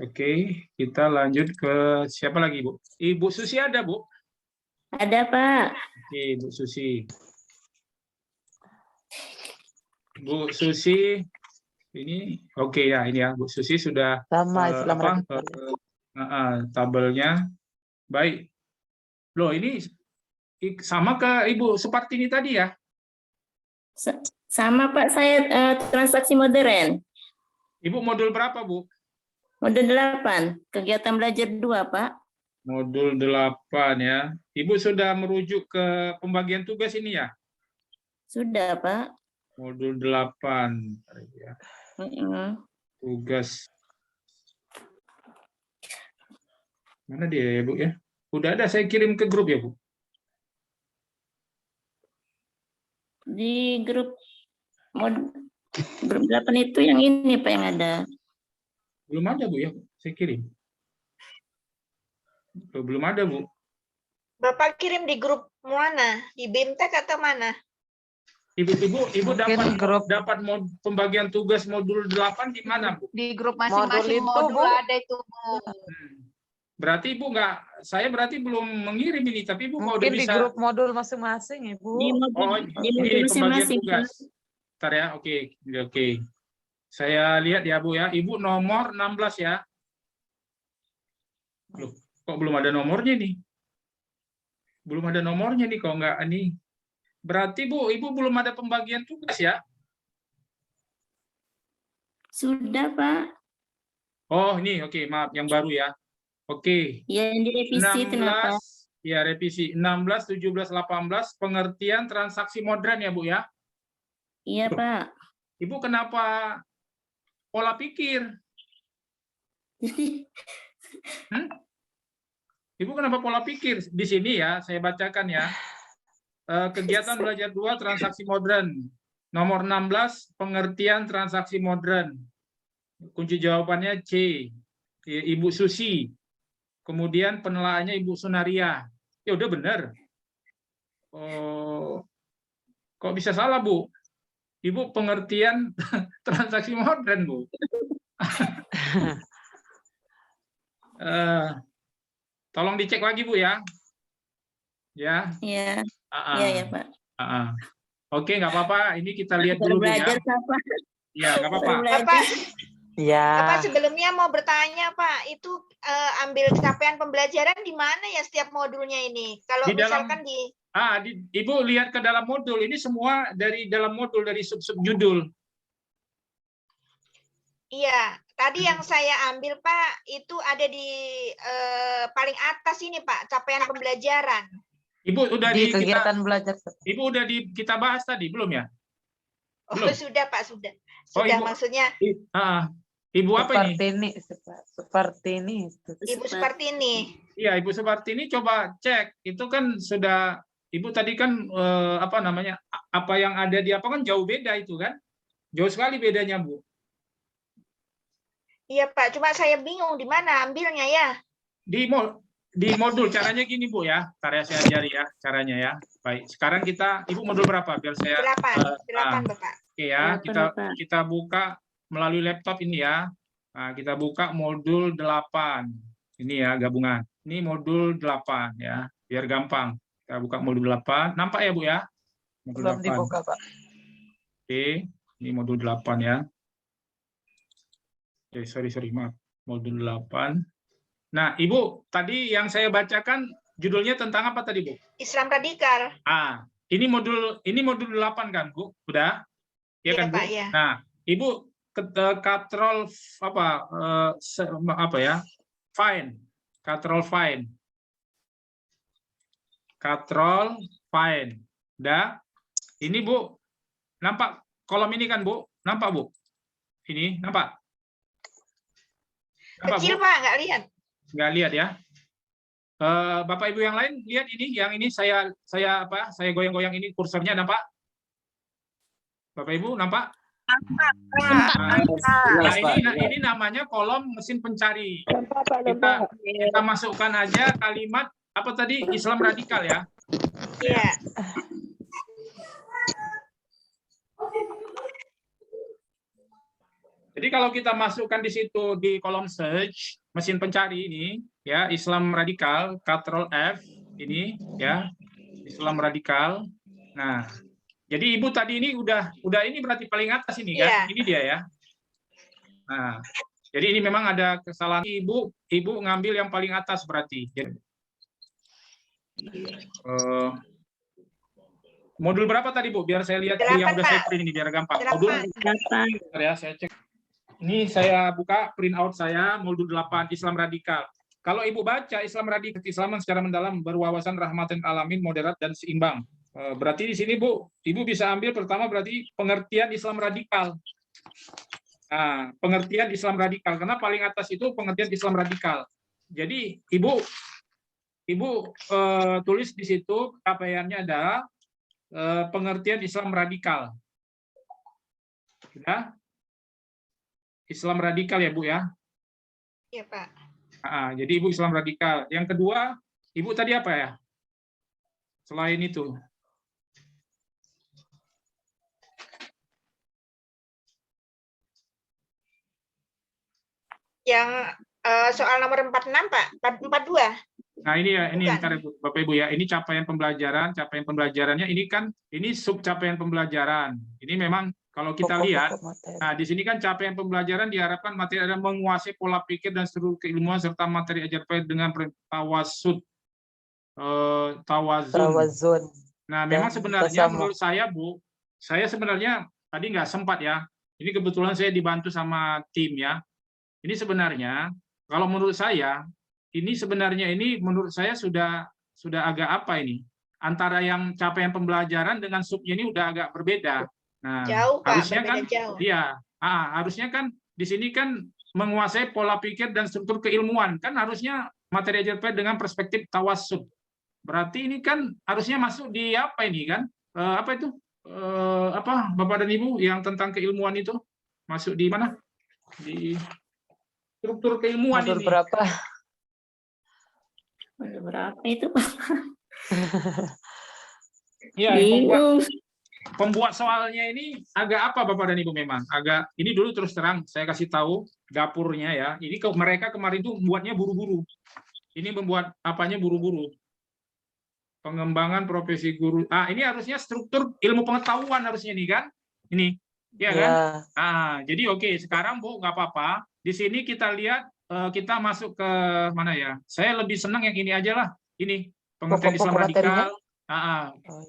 Oke, kita lanjut ke siapa lagi, Bu? Ibu Susi ada, Bu? Ada, Pak. Oke, Bu Susi. Bu Susi, ini oke ya, ini ya, Bu Susi sudah Sama Islam radikal. tabelnya. Baik. Loh, ini sama ke Ibu Supartini tadi ya? Sama, Pak. Saya transaksi modern. Ibu modul berapa, Bu? Modul 8. Kegiatan belajar 2, Pak. Modul 8 ya. Ibu sudah merujuk ke pembagian tugas ini ya? Sudah, Pak. Modul 8. Ya. Tugas. Mana dia ya, Bu ya? Udah ada, saya kirim ke grup ya, Bu? Di grup 8 itu yang ini, Pak, yang ada. Belum ada, Bu ya? Saya kirim. Belum ada, Bu. Bapak kirim di grup mana? Di BIMTEK atau mana? Ibu Mungkin dapat pembagian tugas modul 8 di mana, Bu? Di grup masing-masing Modul itu, modul, Bu. ada itu, Bu. Berarti Ibu saya berarti belum mengirim ini, tapi Ibu kalau udah Mungkin di bisa. grup modul masing-masing, Ibu. Di modul, Oh, di ini modul pembagian masing-masing. tugas. Bentar ya, oke. Saya lihat ya, Bu ya. Ibu nomor 16 ya. Loh, kok belum ada nomornya nih? Belum ada nomornya nih, kok nggak ini. Berarti Bu, Ibu belum ada pembagian tugas ya? Sudah, Pak. Oh, ini oke, maaf, yang baru ya. Oke. Ya, yang direvisi itu, Pak. Ya, revisi 16, 17, 18 pengertian transaksi modern ya, Bu ya. Iya, Pak. Ibu kenapa pola pikir? Ibu kenapa pola pikir? Di sini ya, saya bacakan ya. Kegiatan belajar 2 transaksi modern. Nomor 16, pengertian transaksi modern. Kunci jawabannya C. Ibu Susi. Kemudian penelaannya Ibu Sunaria. Ya udah benar. Oh, kok bisa salah, Bu? Ibu pengertian transaksi modern, Bu. Tolong dicek lagi, Bu ya. Ya. Iya. Ah, Iya, ya, Pak. Oke, nggak apa-apa. Ini kita lihat Baru dulu, Bu ya. belajar, Pak. Ya, nggak apa-apa. Baru belajar. Bapak, Ya. Bapak sebelumnya mau bertanya, Pak, itu ambil capaian pembelajaran di mana ya setiap modulnya ini? Kalau Di dalam- misalkan Ibu lihat ke dalam modul. Ini semua dari dalam modul, dari sub-sub judul. iya, tadi yang saya ambil, Pak, itu ada di paling atas ini, Pak, capaian pembelajaran. Ibu udah Di kegiatan belajar. Ibu udah kita bahas tadi, belum ya? Oh, Belum. sudah, Pak, sudah. Oh, Sudah, Ibu. maksudnya Ibu apa ini? Seperti ini. Ibu seperti ini. Iya, Ibu Supartini coba cek. Itu kan sudah, Ibu tadi kan apa yang ada di apa kan jauh beda itu kan? Jauh sekali bedanya, Bu. Iya, Pak, cuma saya bingung di mana ambilnya ya. Di modul caranya gini, Bu ya. Karya saya ajari ya caranya ya. Baik, sekarang Ibu modul berapa biar saya 8, Bapak. Oke ya, Delapan, Bapak. kita buka melalui laptop ini ya. Nah, kita buka modul 8. Ini ya gabungan. Ini modul 8 ya, biar gampang. Kita buka modul 8. Nampak ya, Bu ya? Modul Belum 8. dibuka, Pak. Oke, ini modul 8 ya. Oke, sorry, maaf. Modul 8. Nah, Ibu, tadi yang saya bacakan judulnya tentang apa tadi, Bu? Islam radikal. Ini modul 8 kan, Bu? Udah? Iya kan, Bu? Pak, ya. Nah, Ibu katrol find. Katrol find. Udah? Ini, Bu. Nampak kolom ini kan, Bu? Nampak, Bu? Ini, nampak? Kecil, Bu? Pak, nggak lihat. Nggak lihat ya. Bapak Ibu yang lain lihat ini, yang ini saya goyang-goyang ini kursornya, nampak? Bapak Ibu nampak? Nah, ini namanya kolom mesin pencari. Kita masukkan aja kalimat apa tadi, Islam radikal ya. Iya. Jadi kalau kita masukkan di situ di kolom search mesin pencari ini ya, Islam radikal, Ctrl F ini ya, Islam radikal. Nah, jadi Ibu tadi ini udah ini berarti paling atas ini kan? Iya. Ini dia ya. Nah, jadi ini memang ada kesalahan Ibu ngambil yang paling atas berarti. Jadi, modul berapa tadi Bu? Biar saya lihat yang 8, udah saya Pak. print ini biar gampang. 8. Modul 8. bentar ya, saya cek. Ini saya buka print out saya modul 8 Islam radikal. Kalau Ibu baca Islam radikal, Islaman secara mendalam, berwawasan rahmatan alamin, moderat dan seimbang. Berarti di sini Bu, Ibu bisa ambil pertama berarti pengertian Islam radikal. Nah, pengertian Islam radikal karena paling atas itu pengertian Islam radikal. Jadi Ibu tulis di situ capaiannya adalah pengertian Islam radikal. Ya. Islam radikal ya Bu ya. Iya Pak. Jadi Ibu Islam radikal. Yang kedua, Ibu tadi apa ya? Selain itu. Yang soal nomor 46 Pak, 42. Nah ini ya, ini Bukan. ntar Bapak Ibu ya, ini capaian pembelajarannya ini kan, ini sub capaian pembelajaran. Ini memang kalau kita lihat, nah di sini kan capaian pembelajaran diharapkan materi ada menguasai pola pikir dan seluruh keilmuan serta materi ajar dengan tawasud, tawazun. Nah memang sebenarnya menurut saya Bu, saya sebenarnya tadi nggak sempat ya. Ini kebetulan saya dibantu sama tim ya. Ini sebenarnya kalau menurut saya ini sebenarnya ini menurut saya sudah agak apa ini antara yang capaian pembelajaran dengan subnya ini udah agak berbeda. Nah, Jauh Pak, harusnya kan, jauh. iya, harusnya kan di sini kan menguasai pola pikir dan struktur keilmuan kan harusnya materi ajar dengan perspektif tawasud. Berarti ini kan harusnya masuk di apa ini kan? Apa itu? Apa Bapak dan Ibu yang tentang keilmuan itu masuk di mana? Di struktur keilmuan Modul ini. berapa? Modul berapa itu Pak? Ya, Bingung. pembuat soalnya ini agak apa Bapak dan Ibu memang agak ini dulu terus terang saya kasih tahu dapurnya ya. Ini mereka kemarin tuh membuatnya buru-buru. Ini membuat apanya buru-buru. Pengembangan profesi guru. Ini harusnya struktur ilmu pengetahuan harusnya nih kan? Ini. Ya kan? Jadi oke, sekarang Bu nggak apa-apa. Di sini kita lihat kita masuk ke mana ya? Saya lebih senang yang ini aja lah. Ini pengertian Islam radikal.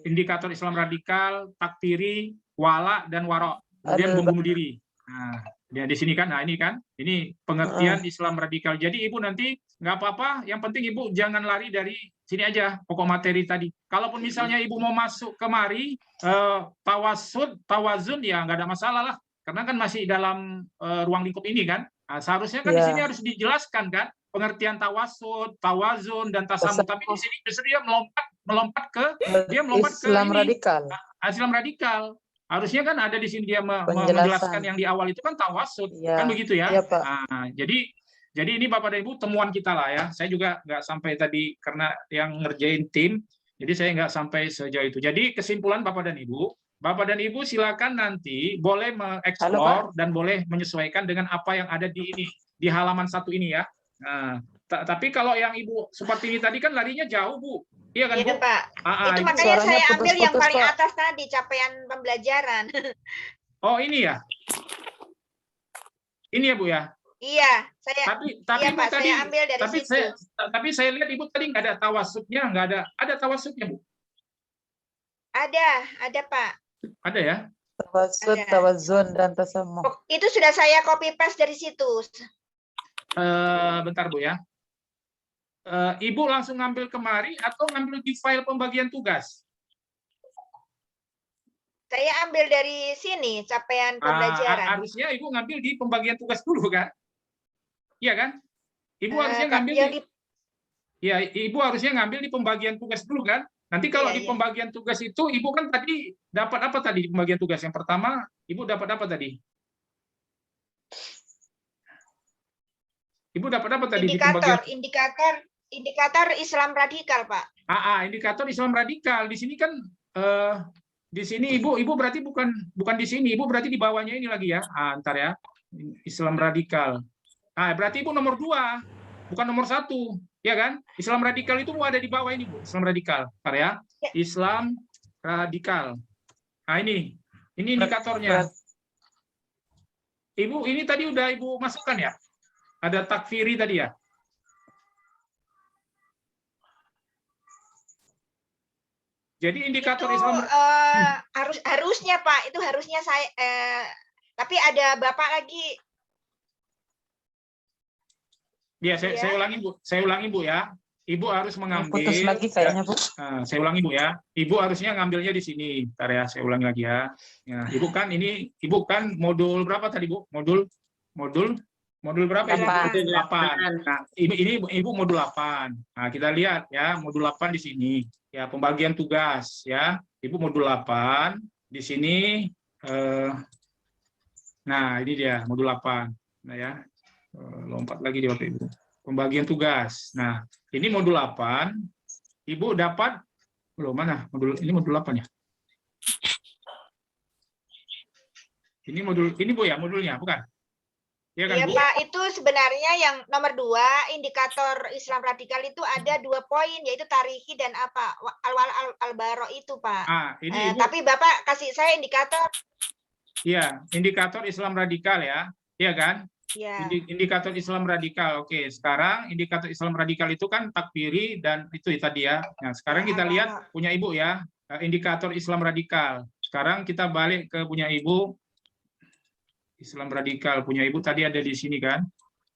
Indikator Islam radikal, takfiri, wala dan warok, kemudian bom bunuh diri. Nah, ya di sini kan, nah ini kan, ini pengertian Islam radikal. Jadi Ibu nanti nggak apa-apa, yang penting Ibu jangan lari dari sini aja pokok materi tadi. Kalaupun misalnya Ibu mau masuk kemari tawasud, tawazun ya nggak ada masalah lah, karena kan masih dalam ruang lingkup ini kan. Nah, seharusnya kan di sini harus dijelaskan kan pengertian tawasud, tawazun dan tasamuh. Tapi di sini justru dia melompat ke Islam radikal. Islam radikal. Harusnya kan ada di sini dia menjelaskan yang di awal itu kan tawasud, kan begitu ya. Iya, Pak. Nah, jadi ini Bapak dan Ibu temuan kita lah ya. Saya juga nggak sampai tadi karena yang ngerjain tim, jadi saya nggak sampai sejauh itu. Jadi kesimpulan Bapak dan Ibu silakan nanti boleh mengeksplor dan boleh menyesuaikan dengan apa yang ada di ini di halaman 1 ini ya. Nah, tapi kalau yang Ibu seperti ini tadi kan larinya jauh Bu. Iya kan Bu? Pak. Itu Itu makanya saya ambil yang paling Pak. atas tadi capaian pembelajaran. Oh ini ya. Ini ya Bu ya. Iya, saya Tapi iya, Bu Pak, tadi saya ambil dari situ. tapi saya lihat Ibu tadi nggak ada tawasudnya, nggak ada tawasudnya Bu. Ada Pak. Ada ya? Tawasud, tawazun dan tasamuh. Itu sudah saya copy paste dari situ. Bentar Bu ya. Ibu langsung ngambil kemari atau ngambil di file pembagian tugas? Saya ambil dari sini capaian pembelajaran. Harusnya Ibu ngambil di pembagian tugas dulu kan? Iya kan? Ibu harusnya ngambil ya, Ibu harusnya ngambil di pembagian tugas dulu kan? Nanti kalau di pembagian tugas itu Ibu kan tadi dapat apa tadi di pembagian tugas? Yang pertama Ibu dapat apa tadi? Ibu dapat apa tadi di pembagian? Indikator Islam radikal, Pak. Indikator Islam radikal. Di sini kan di sini Ibu berarti bukan di sini. Ibu berarti di bawahnya ini lagi ya. Ntar ya. Islam radikal. Ah, berarti Ibu nomor 2, bukan nomor 1, ya kan? Islam radikal itu ada di bawah ini, Bu. Islam radikal, bentar ya. Islam radikal. Nah, ini indikatornya. Ibu, ini tadi udah Ibu masukkan ya? Ada takfiri tadi ya? Jadi indikator itu Islam harusnya Pak, itu harusnya saya tapi ada Bapak lagi. ya, saya ulangi Bu ya. Ibu harus mengambil. Putus lagi kayaknya, Bu. Nah, saya ulangi Bu ya. Ibu harusnya ngambilnya di sini. Bentar ya, saya ulangi lagi ya. Ya, Ibu kan modul berapa tadi Bu? Modul berapa Ibu? 8. Nah, Ibu modul 8. Nah, kita lihat ya, modul 8 di sini. Ya, pembagian tugas ya. Ibu modul 8 di sini. Nah, ini dia modul 8. Nah ya, lompat lagi di Bapak Ibu. Pembagian tugas. Nah, ini modul 8. Ibu dapat belum, mana modul ini, modul 8 ya? Ini Bu ya, modulnya bukan? Ya kan, Iya Bu? Pak, itu sebenarnya yang nomor 2 indikator Islam radikal itu ada 2 poin, yaitu tarihi dan apa al-baro itu Pak. Ini Ibu, tapi Bapak kasih saya indikator. Iya, indikator Islam radikal ya, iya kan? Ya. Indikator Islam radikal. Oke, sekarang indikator Islam radikal itu kan takfiri dan itu tadi ya. Nah, sekarang kita lihat punya Ibu ya, indikator Islam radikal. Sekarang kita balik ke punya Ibu. Islam radikal punya Ibu tadi ada di sini kan?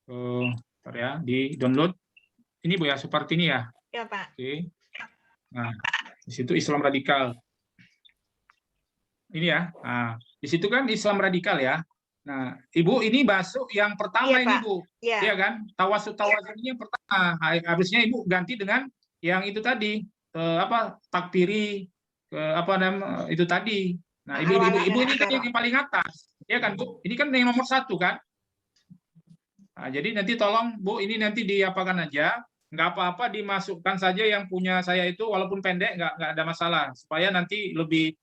Bentar ya, di download. Ini Bu ya, seperti ini ya. Ya Pak. Oke. Nah, di situ Islam radikal. Ini ya. Nah, di situ kan Islam radikal ya. Nah, Ibu ini masuk yang pertama ini Bu. Iya kan? Tawasud ini yang pertama. Harusnya Ibu ganti dengan yang itu tadi, takfiri, itu tadi. Nah, Ibu ini kan yang paling atas. Ya kan, Bu? Ini kan yang nomor 1 kan? Nah, jadi nanti tolong Bu, ini nanti diapakan aja. Nggak apa-apa, dimasukkan saja yang punya saya itu, walaupun pendek nggak ada masalah, supaya nanti lebih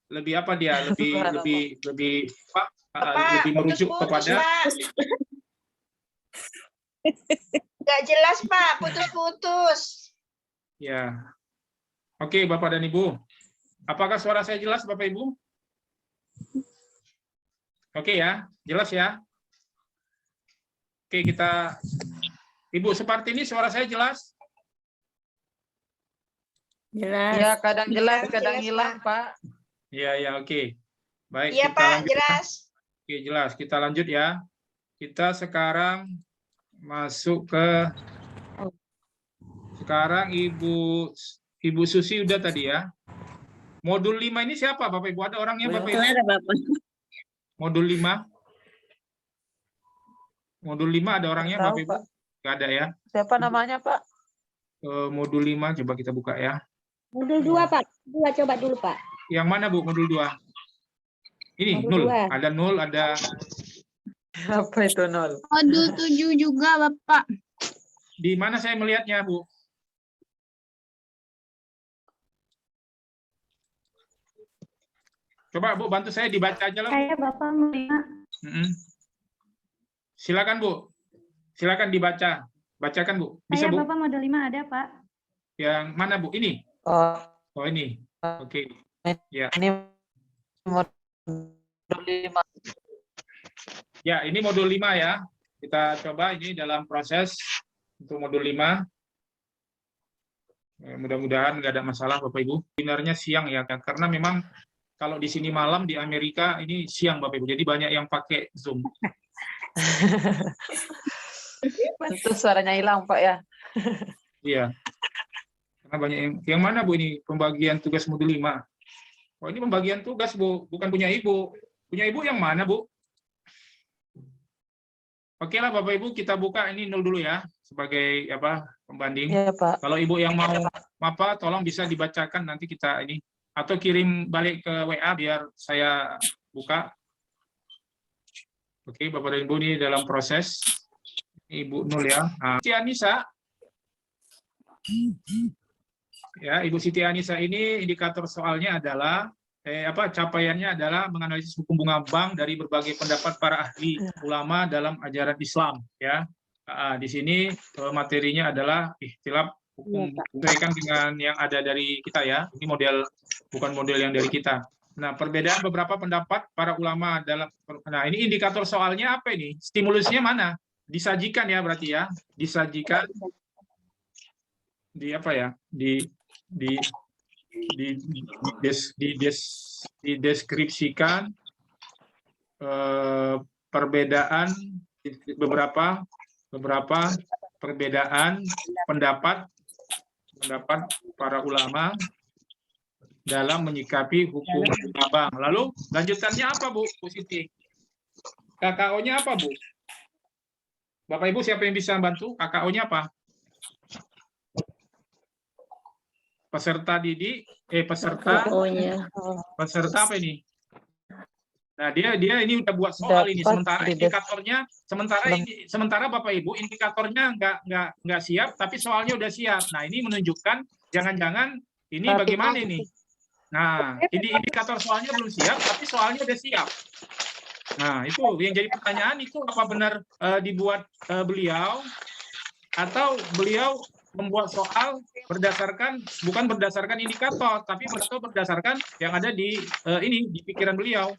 merujuk kepada. Nggak jelas Pak, putus-putus. Ya, oke Bapak dan Ibu, apakah suara saya jelas Bapak Ibu? Oke ya, jelas ya. Oke, kita Ibu, seperti ini suara saya jelas? Jelas. Ya, kadang jelas, kadang hilang, Pak. Ya, oke. Baik, Iya kita Pak, lanjut. jelas. Oke, jelas. Kita lanjut ya. Kita sekarang masuk ke Ibu Susi udah tadi ya. Modul 5 ini siapa Bapak Ibu? Ada orangnya Bapak Ibu? Ada Bapak. Modul 5. Modul 5 ada orangnya Tahu, Bapak Ibu? Pak. Nggak ada ya. Siapa namanya, Pak? Modul 5 coba kita buka ya. Modul 2, Pak. 2 coba dulu, Pak. Yang mana Bu modul 2? Ini Modul 0. 2. Ada 0, ada Apa itu 0? Modul 7 juga, Bapak. di mana saya melihatnya, Bu? Coba Bu bantu saya dibaca aja lah. Saya Bapak melihat. Silakan Bu. Silakan dibaca. Bacakan Bu. Bisa Bu? Bapak modul 5 ada, Pak. Yang mana Bu? Ini. Oh, Ini. Oke. Ya. ini modul 5. Ya, ini modul 5 ya. Kita coba ini dalam proses untuk modul 5. Mudah-mudahan nggak ada masalah Bapak Ibu. Sebenarnya siang ya, karena memang kalau di sini malam, di Amerika ini siang Bapak Ibu. Jadi banyak yang pakai Zoom. Itu suaranya hilang, Pak ya. Iya. Karena banyak yang mana Bu ini pembagian tugas modul 5. Oh, ini pembagian tugas Bu, bukan punya Ibu. Punya Ibu yang mana Bu? Oke lah Bapak Ibu, kita buka ini 0 dulu ya sebagai pembanding. Iya, Pak. Kalau Ibu yang mau tolong bisa dibacakan nanti kita ini atau kirim balik ke WA biar saya buka. Oke, Bapak dan Ibu ini dalam proses. Ibu 0 ya. Siti Anissa. Ya, Ibu Siti Anissa ini indikator soalnya adalah capaiannya adalah menganalisis hukum bunga bank dari berbagai pendapat para ahli ulama dalam ajaran Islam, ya. Di sini materinya adalah ikhtilaf hukum sesuaikan dengan yang ada dari kita, ya. Ini model, bukan model yang dari kita. Nah, perbedaan beberapa pendapat para ulama dalam, nah ini indikator soalnya apa ini? Stimulusnya mana? Disajikan ya berarti ya, disajikan di apa ya? Dideskripsikan perbedaan beberapa perbedaan pendapat para ulama dalam menyikapi hukum bank. Lalu lanjutannya apa, Bu Siti? KKO-nya apa, Bu? Bapak Ibu siapa yang bisa bantu? KKO-nya apa? Peserta didik, peserta apa ini? Nah, dia ini udah buat soal ini, sementara indikatornya, sementara Bapak Ibu indikatornya nggak siap, tapi soalnya udah siap. Nah, ini menunjukkan jangan-jangan ini bagaimana ini? Nah, ini indikator soalnya belum siap, tapi soalnya udah siap. Nah, itu yang jadi pertanyaan, itu apa benar dibuat beliau, atau beliau membuat soal bukan berdasarkan indikator, tapi berdasarkan yang ada di di pikiran beliau.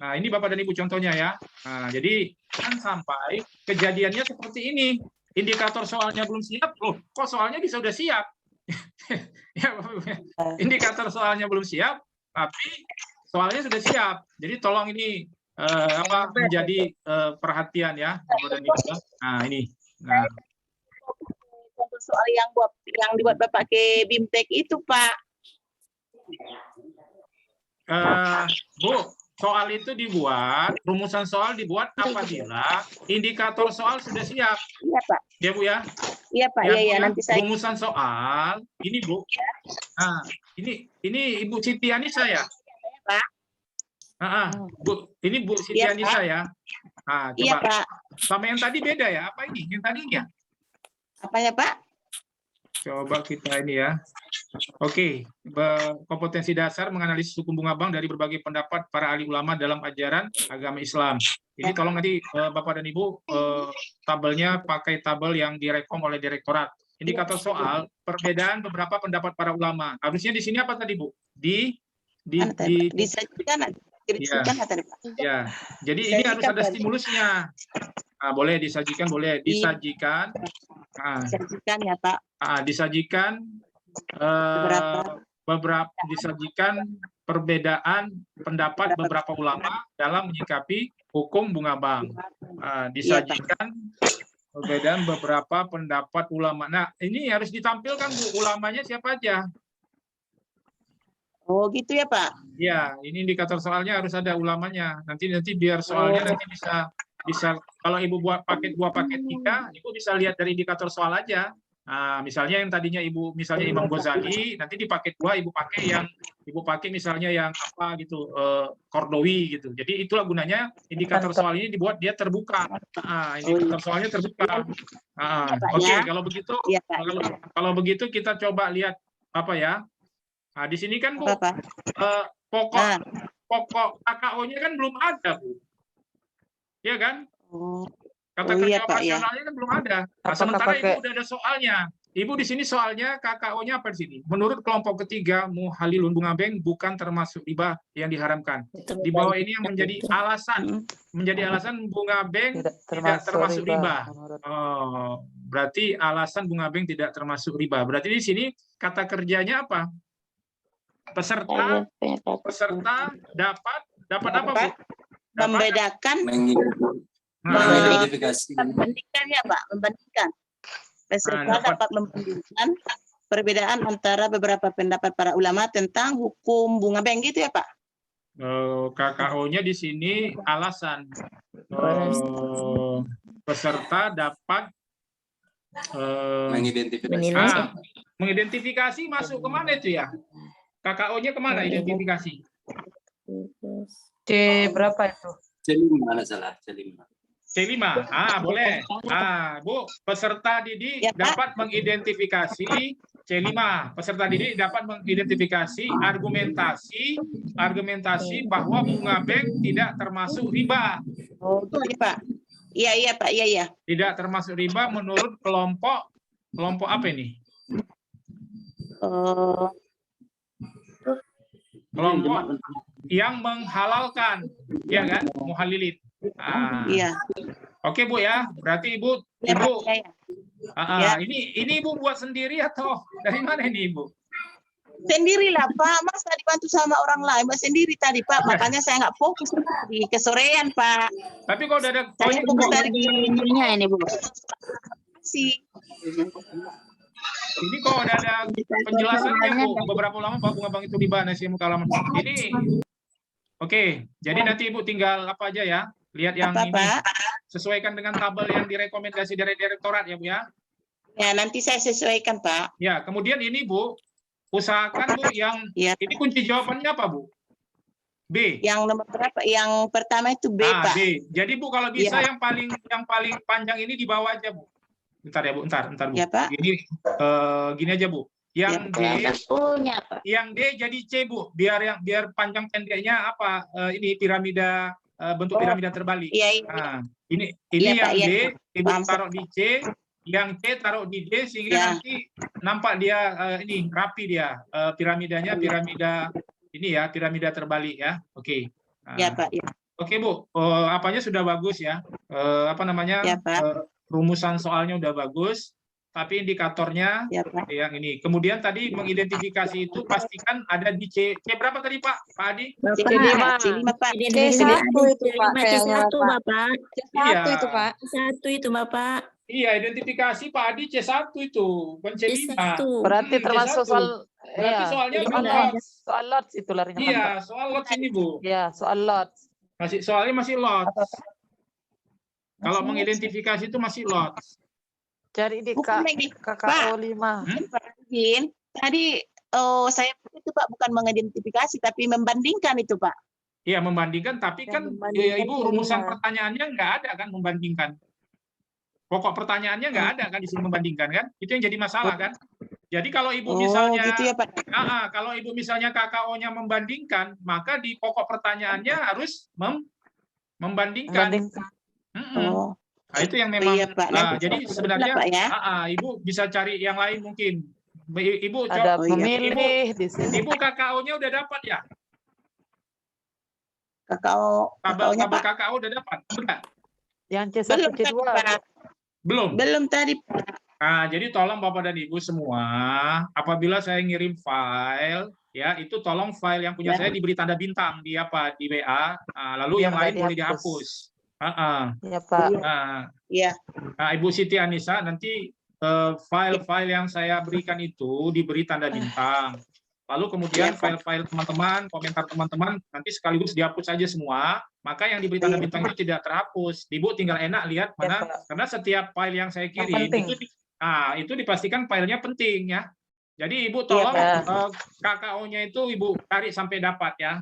Nah, ini Bapak dan Ibu contohnya ya. Nah, jadi kan sampai kejadiannya seperti ini. Indikator soalnya belum siap, loh, kok soalnya bisa udah siap? Ya, indikator soalnya belum siap, tapi soalnya sudah siap. Jadi tolong ini menjadi perhatian ya, Bapak dan Ibu. Nah, ini. Nah, soal yang dibuat Bapak ke BIMTEK itu, Pak. Bu, soal itu dibuat, rumusan soal dibuat apabila indikator soal sudah siap. Iya, Pak. Ya, Bu ya? Iya, Pak. Ya, Iya, nanti saya. Rumusan soal ini, Bu. Nah, ini Ibu Siti Anissa ya? Pak. Bu, ini Bu Siti Anissa ya? Nah, coba. Iya, Pak. Sama yang tadi beda ya? Apa ini? Yang tadi ya? Apa ya, Pak? Coba kita ini ya. Oke, kompetensi dasar menganalisis hukum bunga bank dari berbagai pendapat para ahli ulama dalam ajaran agama Islam. Ini tolong nanti Bapak dan Ibu tabelnya pakai tabel yang direkom oleh direktorat. Indikator soal perbedaan beberapa pendapat para ulama. Harusnya di sini apa tadi, Bu? Disajikan tadi, Pak. Ya. Jadi ini harus ada stimulusnya. Nah, boleh disajikan, boleh disajikan. Disajikan ya, Pak. Disajikan disajikan perbedaan pendapat beberapa ulama dalam menyikapi hukum bunga bank. Disajikan perbedaan beberapa pendapat ulama. Nah, ini harus ditampilkan, Bu, ulamanya siapa aja. Oh, gitu ya, Pak. Ya, ini indikator soalnya harus ada ulamanya. Nanti biar soalnya nanti bisa kalau Ibu buat paket 2 paket 3, Ibu bisa lihat dari indikator soal aja. Nah, misalnya yang tadinya Ibu misalnya Imam Ghazali, nanti di paket 2 Ibu pakai misalnya yang apa gitu, Kordowi gitu. Jadi itulah gunanya indikator soal ini dibuat dia terbuka. Indikator soalnya terbuka. Oke, kalau begitu kalau begitu kita coba lihat apa ya. Nah, di sini kan, Bu, pokok KKO-nya kan belum ada, Bu. Iya kan? Kata kerja operasionalnya kan belum ada. Nah, sementara Ibu udah ada soalnya. Ibu di sini soalnya KKO-nya apa di sini? Menurut kelompok ketiga, muhalilun bunga bank bukan termasuk riba yang diharamkan. Di bawah ini yang menjadi alasan bunga bank tidak termasuk riba. Oh, berarti alasan bunga bank tidak termasuk riba. Berarti di sini kata kerjanya apa? Peserta dapat apa, Bu? Membedakan, membandingkan ya, Pak, membandingkan. Peserta dapat membandingkan perbedaan antara beberapa pendapat para ulama tentang hukum bunga bank gitu ya, Pak? KKO-nya di sini alasan. Peserta dapat mengidentifikasi masuk kemana itu ya? KKO-nya kemana identifikasi? C berapa itu? C5 salah, C5. C5. Boleh. Bu, peserta didik dapat mengidentifikasi C5, peserta didik dapat mengidentifikasi argumentasi bahwa bunga bank tidak termasuk riba. Oh, iya, Pak. Iya, Pak. Iya. Tidak termasuk riba menurut kelompok apa ini? Kelompok yang menghalalkan, ya kan? Muhalilin. Iya. Oke, Bu ya. Berarti Ibu Iya, Pak. Iya. ini Ibu buat sendiri atau dari mana ini, Ibu? Sendirilah, Pak. Masa dibantu sama orang lain? Mbak sendiri tadi, Pak. Makanya saya nggak fokus di kesorean, Pak. Tapi kalau udah ada Saya fokus dari ini, Bu. ini kok udah ada penjelasannya, Bu. Beberapa lama Pak Bunga Bank itu riba nasi halaman. Ini oke. Jadi nanti Ibu tinggal apa aja ya? Lihat yang Apa, ini. Pak? Sesuaikan dengan tabel yang direkomendasi dari direktorat ya, Bu ya. Ya, nanti saya sesuaikan, Pak. Ya, kemudian ini Bu, usahakan Bu yang Ya. ini kunci jawabannya apa, Bu? B. Yang nomor berapa? Yang pertama itu B, Pak. B. Jadi Bu kalau bisa Ya. yang paling panjang ini di bawah aja, Bu. Bentar ya, Bu. Bentar, Bu. Ya, Pak. Gini aja, Bu. Yang D, punya, Pak. yang D jadi C, Bu. Biar panjang pendeknya apa? Ini piramida bentuk piramida terbalik. Iya. Nah, ini Iya, yang Pak, iya. D, Ibu Paham, taruh di C, yang C taruh di D sehingga Ya. nanti nampak dia ini rapi dia piramidanya piramida ini ya, piramida terbalik ya. Oke. Nah, Ya, Pak. Ya. Oke, Bu. Apanya sudah bagus ya. Apa namanya? Ya, Pak. Rumusan soalnya udah bagus, tapi indikatornya Ya, Pak. yang ini. Kemudian tadi mengidentifikasi itu pastikan ada di C. C berapa tadi, Pak? Pak Adi? C5, Pak. C1 itu, Pak. C1, Bapak. Iya. itu, Pak. C1 itu, Bapak. Iya, identifikasi Pak Adi C1 itu, bukan C5. C1. Berarti termasuk C1. soal Berarti soalnya belum Soal lots. soal lots itu larinya. Iya, Pak. soal lots ini, Bu. Iya, soal lots. Soalnya masih lots. Kalau mengidentifikasi itu masih lots. Jadi di Bukan lagi, KKO 5. Pak Izin, tadi saya itu, Pak, bukan mengidentifikasi tapi membandingkan itu, Pak. Iya, membandingkan, tapi Yang kan membandingkan Ibu C5. rumusan pertanyaannya nggak ada kan membandingkan. Pokok pertanyaannya nggak ada kan di sini membandingkan kan? Itu yang jadi masalah kan? Jadi kalau Ibu misalnya gitu ya, Pak. kalau Ibu misalnya KKO-nya membandingkan, maka di pokok pertanyaannya harus membandingkan. Oh. Nah, itu yang memang. Iya, Pak. Nah, jadi sebenarnya Pak, ya. Ibu bisa cari yang lain mungkin. Ibu Ada coba. pemilih di sini. Ibu KKO-nya udah dapat ya? KKO-nya, Tabel Pak. KKO udah dapat? Enggak? Yang C1, Belum tadi, C2. Pak. Belum. Tadi, Pak. Nah, jadi tolong Bapak dan Ibu semua, apabila saya ngirim file, ya itu tolong file yang punya Ya. saya diberi tanda bintang di di WA, lalu yang lain boleh dihapus. Iya, Pak. Iya. Nah, Ibu Siti Anissa, nanti file-file yang saya berikan itu diberi tanda bintang. Lalu kemudian file-file teman-teman, komentar teman-teman, nanti sekaligus dihapus saja semua. Maka yang diberi tanda bintang itu tidak terhapus. Ibu tinggal enak lihat mana, karena setiap file yang saya kirim itu dipastikan filenya penting ya. Jadi Ibu tolong KKO-nya itu Ibu cari sampai dapat ya.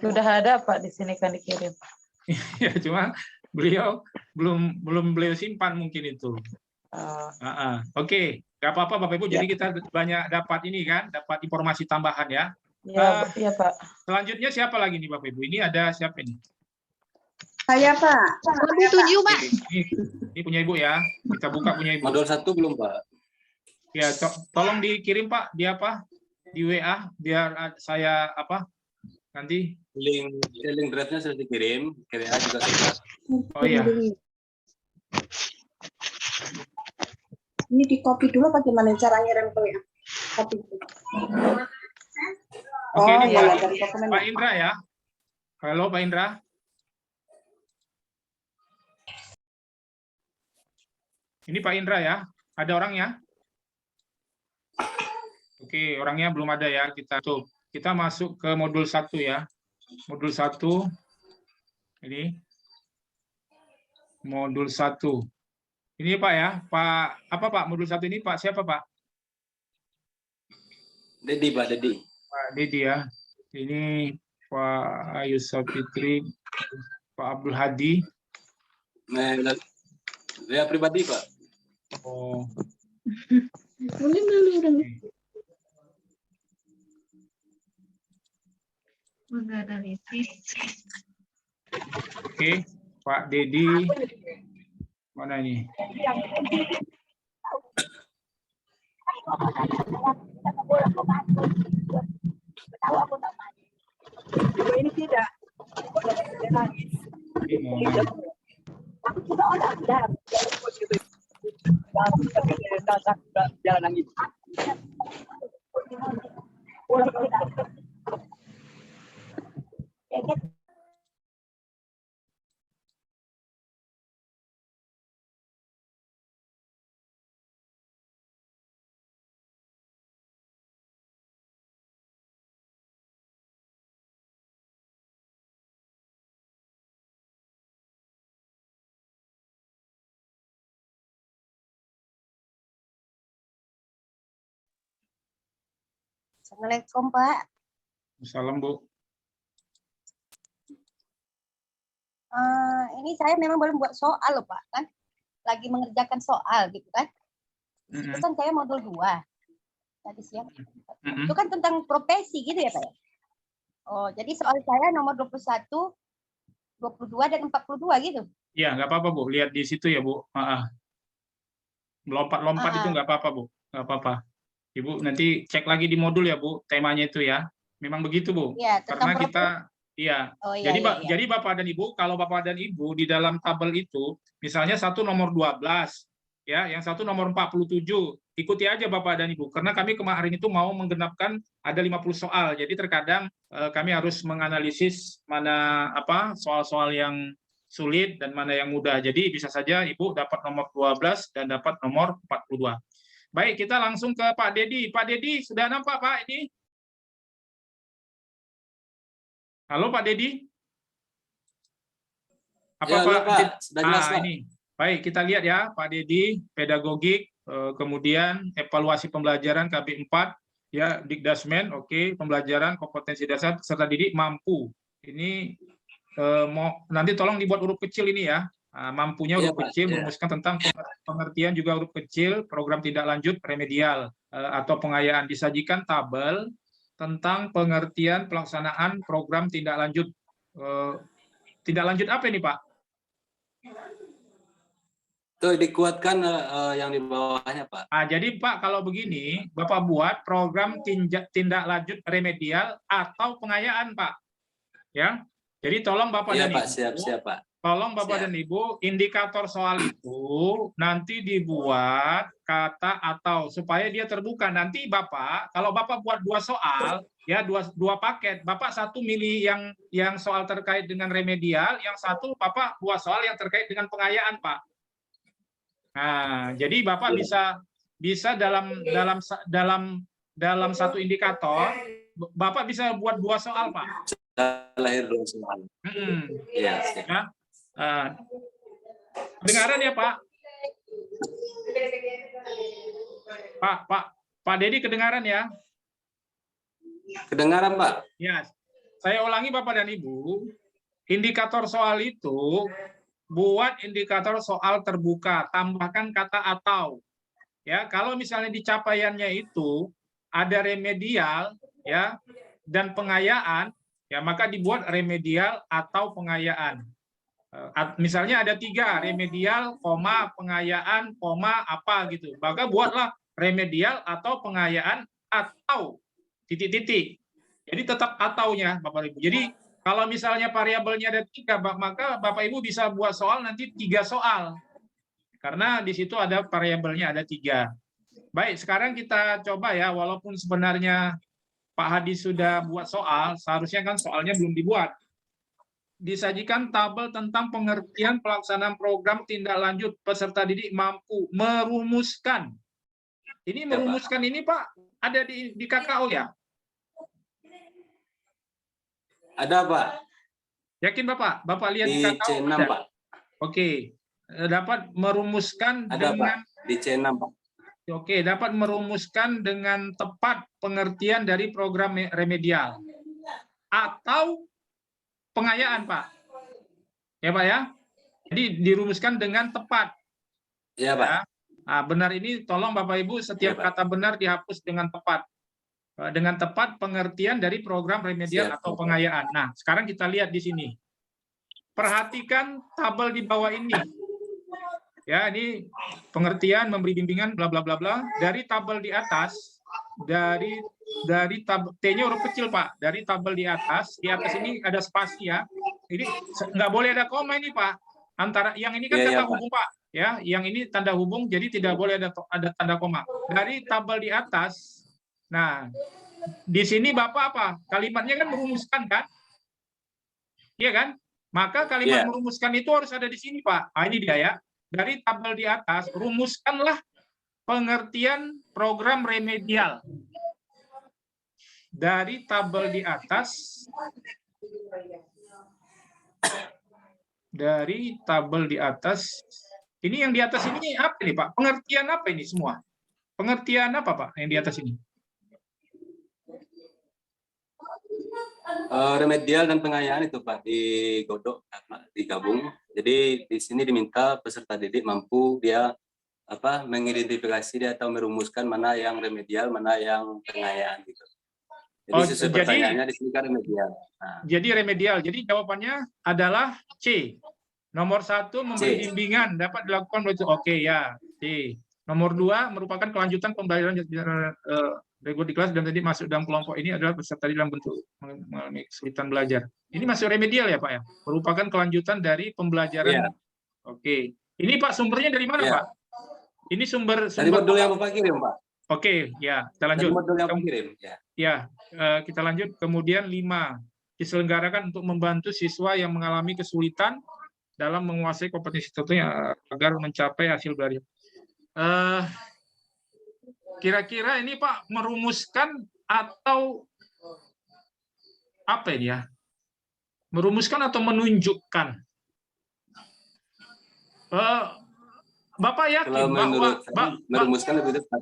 Sudah ada, Pak, di sini kan dikirim. Ya, cuma beliau belum beliau simpan mungkin itu. Oke, nggak apa-apa Bapak Ibu. Jadi kita banyak dapat ini kan, dapat informasi tambahan ya. Iya, Pak. Selanjutnya siapa lagi nih Bapak Ibu? Ini ada siapa ini? Saya, Pak. 7, Pak. Ini punya Ibu ya. Kita buka punya Ibu. Modul 1 belum, Pak? Ya, tolong dikirim Pak di apa? Di WA biar saya apa? Nanti Link drive-nya sudah dikirim, ke WA juga sudah. oh iya. Ini di copy dulu bagaimana cara ngirim ke WA? Copy. Oke, ini iya, Pak, dari dokumen. Pak Indra ya. Halo Pak Indra. Ini Pak Indra ya. Ada orangnya? Oke, orangnya belum ada ya. Kita masuk ke modul 1 ya. Modul 1. Ini. Modul 1. Ini Pak ya. Pak apa Pak modul 1 ini Pak siapa Pak? Dedi, Pak, Dedi. Pak Dedi ya. Ini Pak Yusuf Fitri, Pak Abdul Hadi. Nah, saya pribadi, Pak. Oh. Boleh melalui orang. Oke, Pak Dedi. Mana ini? Ini tidak. Assalamualaikum Pak. Salam Bu. Ini saya memang belum buat soal loh Pak, kan lagi mengerjakan soal gitu kan. Itu kan saya modul 2 tadi siang. Itu kan tentang profesi gitu ya Pak ya. Oh, jadi soal saya nomor 21, 22 dan 42 gitu. Ya, nggak apa-apa Bu. Lihat di situ ya Bu. Melompat-lompat itu nggak apa-apa Bu. Nggak apa-apa. Ibu nanti cek lagi di modul ya Bu. Temanya itu ya. Memang begitu Bu. Ya, Karena kita iya. Oh, iya, Jadi Bapak dan Ibu, kalau Bapak dan Ibu di dalam tabel itu, misalnya satu nomor 12, ya, yang satu nomor 47, ikuti aja Bapak dan Ibu. Karena kami kemarin itu mau menggenapkan ada 50 soal. Jadi terkadang kami harus menganalisis mana soal-soal yang sulit dan mana yang mudah. Jadi bisa saja Ibu dapat nomor 12 dan dapat nomor 42. Baik, kita langsung ke Pak Dedi. Pak Dedi, sudah nampak Pak ini? Halo Pak Dedi. Apa Ya, Pak? Pak. Sudah jelas, Pak. Ini. Baik, kita lihat ya Pak Dedi, pedagogik, kemudian evaluasi pembelajaran KB 4, ya Dikdasmen, oke, pembelajaran kompetensi dasar serta didik mampu. Ini nanti tolong dibuat huruf kecil ini ya. Mampunya huruf kecil, merumuskan tentang pengertian juga huruf kecil, program tindak lanjut remedial atau pengayaan. Disajikan tabel tentang pengertian pelaksanaan program tindak lanjut. Tindak lanjut apa ini Pak? Tuh dikuatkan yang di bawahnya Pak. Jadi Pak, kalau begini, Bapak buat program tindak lanjut remedial atau pengayaan Pak. Ya, jadi tolong Bapak dan Pak, Ibu. siap Pak. Tolong Bapak dan Ibu, indikator soal itu nanti dibuat kata atau supaya dia terbuka. Nanti Bapak, kalau Bapak buat 2 soal, ya dua paket, Bapak satu milih yang soal terkait dengan remedial, yang satu Bapak 2 soal yang terkait dengan pengayaan, Pak. Nah, jadi Bapak bisa dalam satu indikator, Bapak bisa buat 2 soal, Pak. Lahir dulu soal. Iya, siap. Ya. Kedengaran ya Pak? Pak Dedi kedengaran ya? Kedengaran Pak? Ya, saya ulangi Bapak dan Ibu, indikator soal itu buat indikator soal terbuka, tambahkan kata atau. Ya, kalau misalnya di capaiannya itu ada remedial ya dan pengayaan, ya maka dibuat remedial atau pengayaan. Misalnya ada 3, remedial, pengayaan, apa gitu. Maka buatlah remedial atau pengayaan atau titik-titik. Jadi tetap ataunya Bapak Ibu. Jadi kalau misalnya variabelnya ada 3, maka Bapak Ibu bisa buat soal nanti 3 soal. Karena di situ ada variabelnya ada 3. Baik, sekarang kita coba ya, walaupun sebenarnya Pak Hadi sudah buat soal, seharusnya kan soalnya belum dibuat. Disajikan tabel tentang pengertian pelaksanaan program tindak lanjut peserta didik mampu merumuskan. Ini merumuskan ini Pak, ada di KKO ya? Ada Pak. Yakin Bapak? Bapak lihat di Di KKO C6 ada? Pak. Oke, dapat merumuskan Ada dengan Pak. Di C6 Pak. Oke, dapat merumuskan dengan tepat pengertian dari program remedial atau pengayaan, Pak. Ya, Pak ya. Jadi dirumuskan dengan tepat. Ya, Pak. Nah, benar ini tolong Bapak Ibu setiap Iya, Pak. kata benar dihapus dengan tepat. Dengan tepat pengertian dari program remedial Siap. atau pengayaan. Nah, sekarang kita lihat di sini. Perhatikan tabel di bawah ini. Ya, ini pengertian, memberi bimbingan, bla bla bla bla. Dari tabel di atas, dari tabel T-nya huruf kecil, Pak. Dari tabel di atas ini ada spasi ya. Ini nggak boleh ada koma ini, Pak. Antara yang ini kan Iya, tanda Pak. hubung, Pak. Ya, yang ini tanda hubung, jadi tidak boleh ada tanda koma. Dari tabel di atas. Nah, di sini Bapak apa? Kalimatnya kan merumuskan kan? Iya kan? Maka kalimat Iya. merumuskan itu harus ada di sini, Pak. Nah, ini dia ya. Dari tabel di atas, rumuskanlah pengertian program remedial. Dari tabel di atas, ini yang di atas ini apa nih, Pak? Pengertian apa ini semua? Pengertian apa, Pak, yang di atas ini? Remedial dan pengayaan itu Pak digodok, digabung. Jadi di sini diminta peserta didik mampu dia mengidentifikasi dia atau merumuskan mana yang remedial, mana yang pengayaan gitu. Jadi sesuai pertanyaannya di sini kan remedial. Nah. Jadi remedial. Jadi jawabannya adalah C. Nomor 1 memberi bimbingan dapat dilakukan oke ya. C. Nomor 2 merupakan kelanjutan pembelajaran reguler di kelas dan tadi masuk dalam kelompok ini adalah peserta dalam bentuk mengalami kesulitan belajar. Ini masuk remedial ya, Pak ya? Merupakan kelanjutan dari pembelajaran. Yeah. Oke. Ini Pak sumbernya dari mana, Yeah. Pak? Ini sumber dari modul yang Bapak kirim, Pak. Oke, ya, kita lanjut. Dari modul yang Bapak kirim, ya. Ya, kita lanjut. Kemudian 5, diselenggarakan untuk membantu siswa yang mengalami kesulitan dalam menguasai kompetensi tertentu agar mencapai hasil belajar. Kira-kira ini Pak merumuskan atau apa ini ya? Merumuskan atau menunjukkan? Bapak yakin Kalau bahwa merumuskan lebih tepat.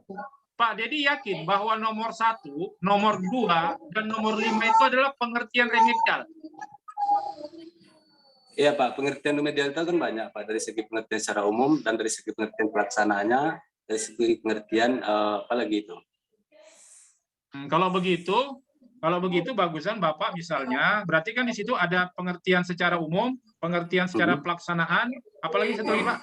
Pak Dedi yakin bahwa nomor 1, nomor 2, dan nomor 5 itu adalah pengertian remedial. Iya Pak, pengertian remedial itu kan banyak Pak, dari segi pengertian secara umum dan dari segi pengertian pelaksanaannya, dari segi pengertian apalagi itu. Kalau begitu bagusan Bapak misalnya, berarti kan di situ ada pengertian secara umum, pengertian secara pelaksanaan, apalagi satu lagi Pak?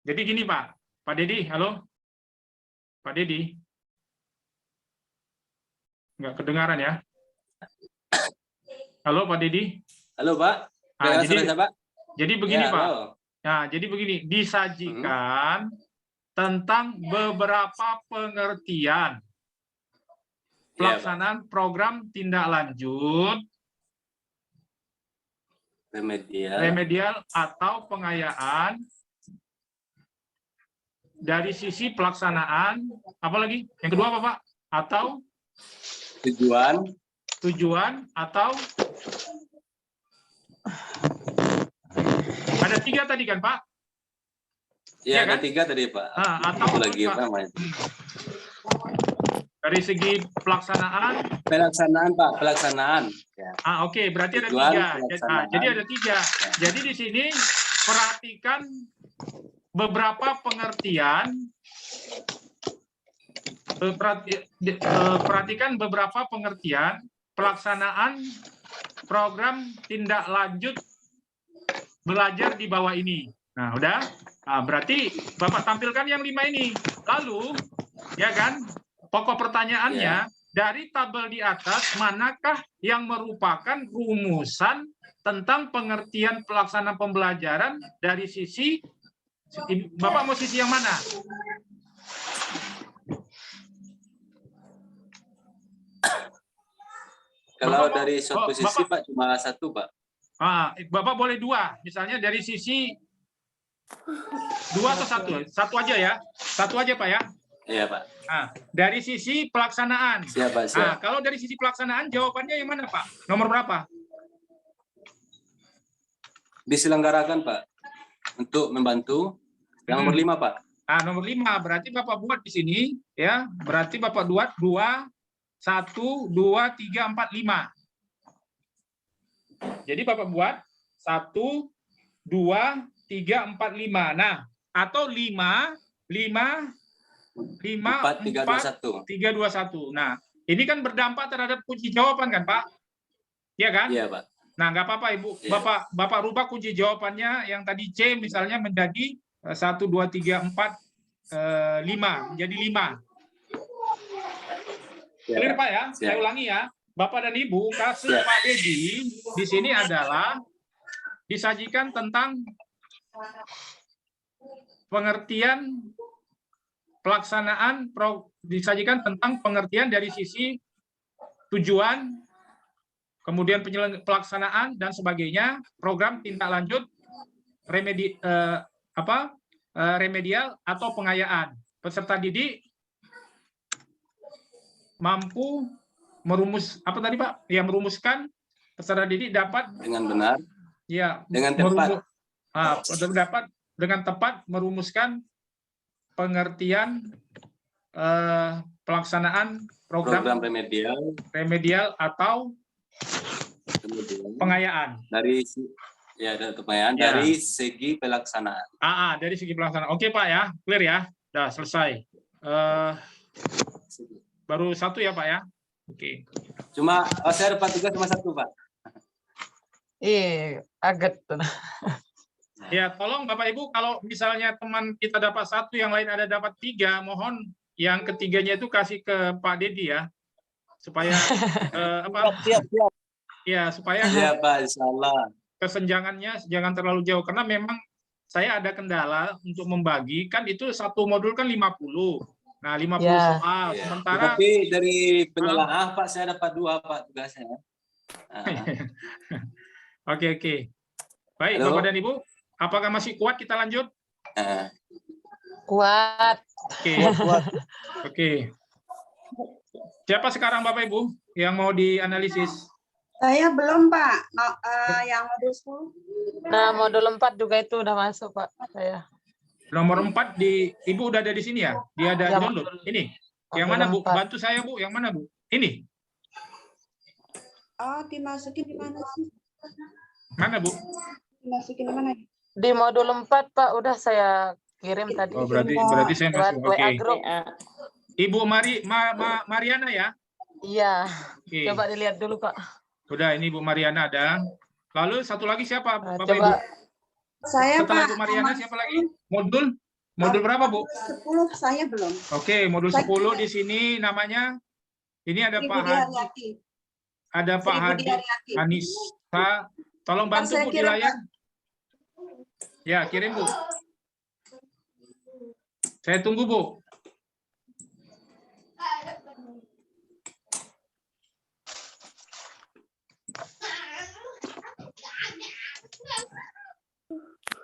Jadi gini Pak Dedi, halo? Pak Dedi? Nggak kedengaran ya? Halo Pak Dedi? Halo Pak, jadi begini ya, Pak. halo. Nah, jadi begini, disajikan tentang beberapa pengertian pelaksanaan program tindak lanjut remedial atau pengayaan dari sisi pelaksanaan, apalagi yang kedua apa Pak? Atau tujuan atau ada 3 tadi kan Pak? Ya, ya ada kan? 3 tadi Pak. Atau lagi Pak? namanya. Dari segi pelaksanaan Pak, pelaksanaan. Ya. Oke, berarti ada Tujuan, 3. Jadi ada 3. Jadi di sini perhatikan beberapa pengertian. Perhatikan beberapa pengertian pelaksanaan program tindak lanjut belajar di bawah ini. Nah, udah. Nah, berarti Bapak tampilkan yang 5 ini. Lalu, ya kan, pokok pertanyaannya, dari tabel di atas, manakah yang merupakan rumusan tentang pengertian pelaksanaan pembelajaran dari sisi, Bapak mau sisi yang mana? Kalau dari suatu sisi Pak cuma 1 Pak. Bapak boleh 2, misalnya dari sisi 2 atau 1? 1 aja ya, 1 aja Pak ya. Iya Pak. Dari sisi pelaksanaan. Siap Pak. Siap. Kalau dari sisi pelaksanaan jawabannya yang mana Pak? Nomor berapa? Diselenggarakan Pak untuk membantu. Yang nomor 5 Pak. Nomor 5 berarti Bapak buat di sini ya. Berarti Bapak buat 2 1, 2, 3, 4, 5. Jadi Bapak buat 1, 2, 3, 4, 5. Nah, atau 5, 5, 5, 4, 3, 2, 1. 3, 2, 1. Nah, ini kan berdampak terhadap kunci jawaban kan, Pak? Iya kan? Iya, Pak. Nah, nggak apa-apa, Ibu. Iya. Bapak rubah kunci jawabannya yang tadi C misalnya menjadi 1, 2, 3, 4, 5. Menjadi 5. Clear, Pak ya? Saya ulangi ya. Bapak dan Ibu, kasus Pak Dedi di sini adalah disajikan tentang pengertian pelaksanaan, disajikan tentang pengertian dari sisi tujuan, kemudian pelaksanaan dan sebagainya, program tindak lanjut remedial atau pengayaan. Peserta didik mampu merumuskan peserta didik dapat Dengan benar. Ya, Dengan tepat. dapat dengan tepat merumuskan pengertian pelaksanaan program remedial atau pengayaan. Dari pengayaan dari segi pelaksanaan. Dari segi pelaksanaan. Oke, Pak ya, clear ya. Dah selesai. Baru 1 ya, Pak ya. Oke. Cuma saya dapat tugas cuma 1, Pak. Agak. Ya, tolong Bapak Ibu kalau misalnya teman kita dapat 1, yang lain ada dapat 3, mohon yang ketiganya itu kasih ke Pak Dedi ya. Supaya Ya, supaya Pak, insyaallah. Kesenjangannya jangan terlalu jauh karena memang saya ada kendala untuk membagi, kan itu satu modul kan 50. Nah, 50 soal. Sementara tapi dari penelaah Pak saya dapat 2, Pak, tugasnya. Oke. Baik, halo. Bapak dan Ibu, apakah masih kuat kita lanjut? Kuat. Oke. Siapa sekarang Bapak Ibu yang mau dianalisis? Saya belum, Pak. Yang modul 10. Nah, modul 4 juga itu udah masuk, Pak. Saya. Nomor 4 Ibu udah ada di sini ya? Dia ada download. Ini. Yang mana, Bu? Bantu saya, Bu. Yang mana, Bu? Ini. Oh, dimasukin di mana sih? Mana, Bu? Dimasukin di mana? Di modul 4, Pak, udah saya kirim tadi. Oh, berarti saya masuk. Oke. Ibu Mariana ya? Iya. Coba dilihat dulu, Pak. Udah, ini Bu Mariana ada. Lalu satu lagi siapa, Bapak coba. Ibu? Saya, setelah Pak. Bu Mariana siapa lagi? Modul berapa, Bu? 10 saya belum. Oke, modul 10 di sini namanya. Ini ada Pak Hadi. Ada Pak Hadi Anissa. Tolong bantu Bu di layar. Ya, kirim Bu. Saya tunggu Bu.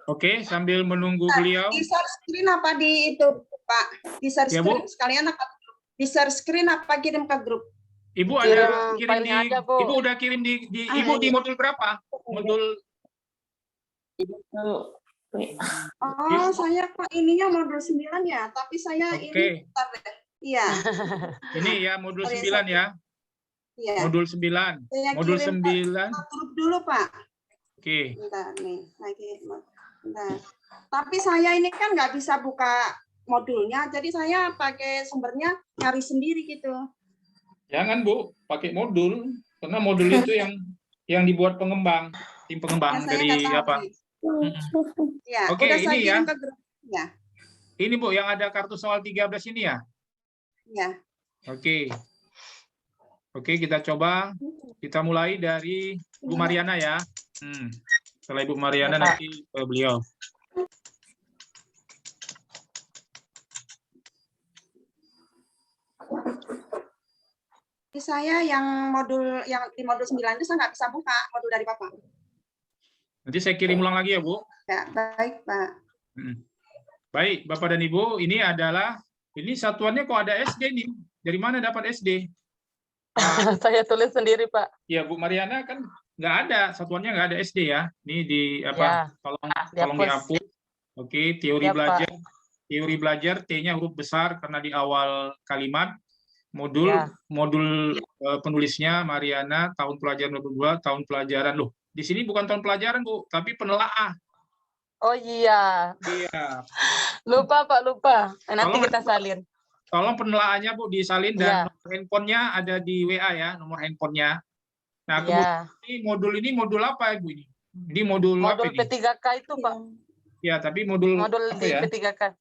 Oke, sambil menunggu beliau. Di share screen apa di itu, Pak? Di share screen sekalian apa? Di share screen apa kirim ke grup? Ibu ada kirim di Ibu udah kirim di Ibu di modul berapa? Modul saya Pak ininya modul 9 ya, tapi saya ini iya. Ini ya modul 9 ya. Iya. Modul 9. Modul 9. Grup dulu, Pak. Oke. Bentar nih, lagi. Bentar. Tapi saya ini kan nggak bisa buka modulnya, jadi saya pakai sumbernya nyari sendiri gitu. Jangan Bu, pakai modul, karena modul itu yang dibuat pengembang, tim pengembang dari apa? Ya, oke, ini ya. Ya. Ini Bu, yang ada kartu soal 13 ini ya? Ya. Oke. Oke, kita coba. Kita mulai dari Bu Mariana ya. Setelah Ibu Mariana nanti beliau. Saya yang di modul 9 itu saya nggak bisa buka modul dari Bapak. Nanti saya kirim ulang lagi ya, Bu. Ya, baik, Pak. Baik, Bapak dan Ibu, ini satuannya kok ada SD nih. Dari mana dapat SD? Saya tulis sendiri, Pak. Ya, Bu Mariana kan nggak ada, satuannya nggak ada SD ya. Ini di apa? Tolong dihapus. Oke, teori belajar. Teori belajar T-nya huruf besar karena di awal kalimat. Modul Ya. modul penulisnya Mariana, tahun pelajaran 22, tahun pelajaran loh. Di sini bukan tahun pelajaran, Bu, tapi penelaah. Oh iya, Iya. lupa Pak, lupa. Nanti Tolong, kita salin. tolong penelaahnya, Bu, disalin, Iya. dan nomor handphonenya ada di WA ya, nomor handphonenya. Nah, kemudian Iya. ini modul apa, Ibu ini? Ini modul apa Modul ini? P3K itu Pak. Ya, tapi modul Modul apa di ya? P3K.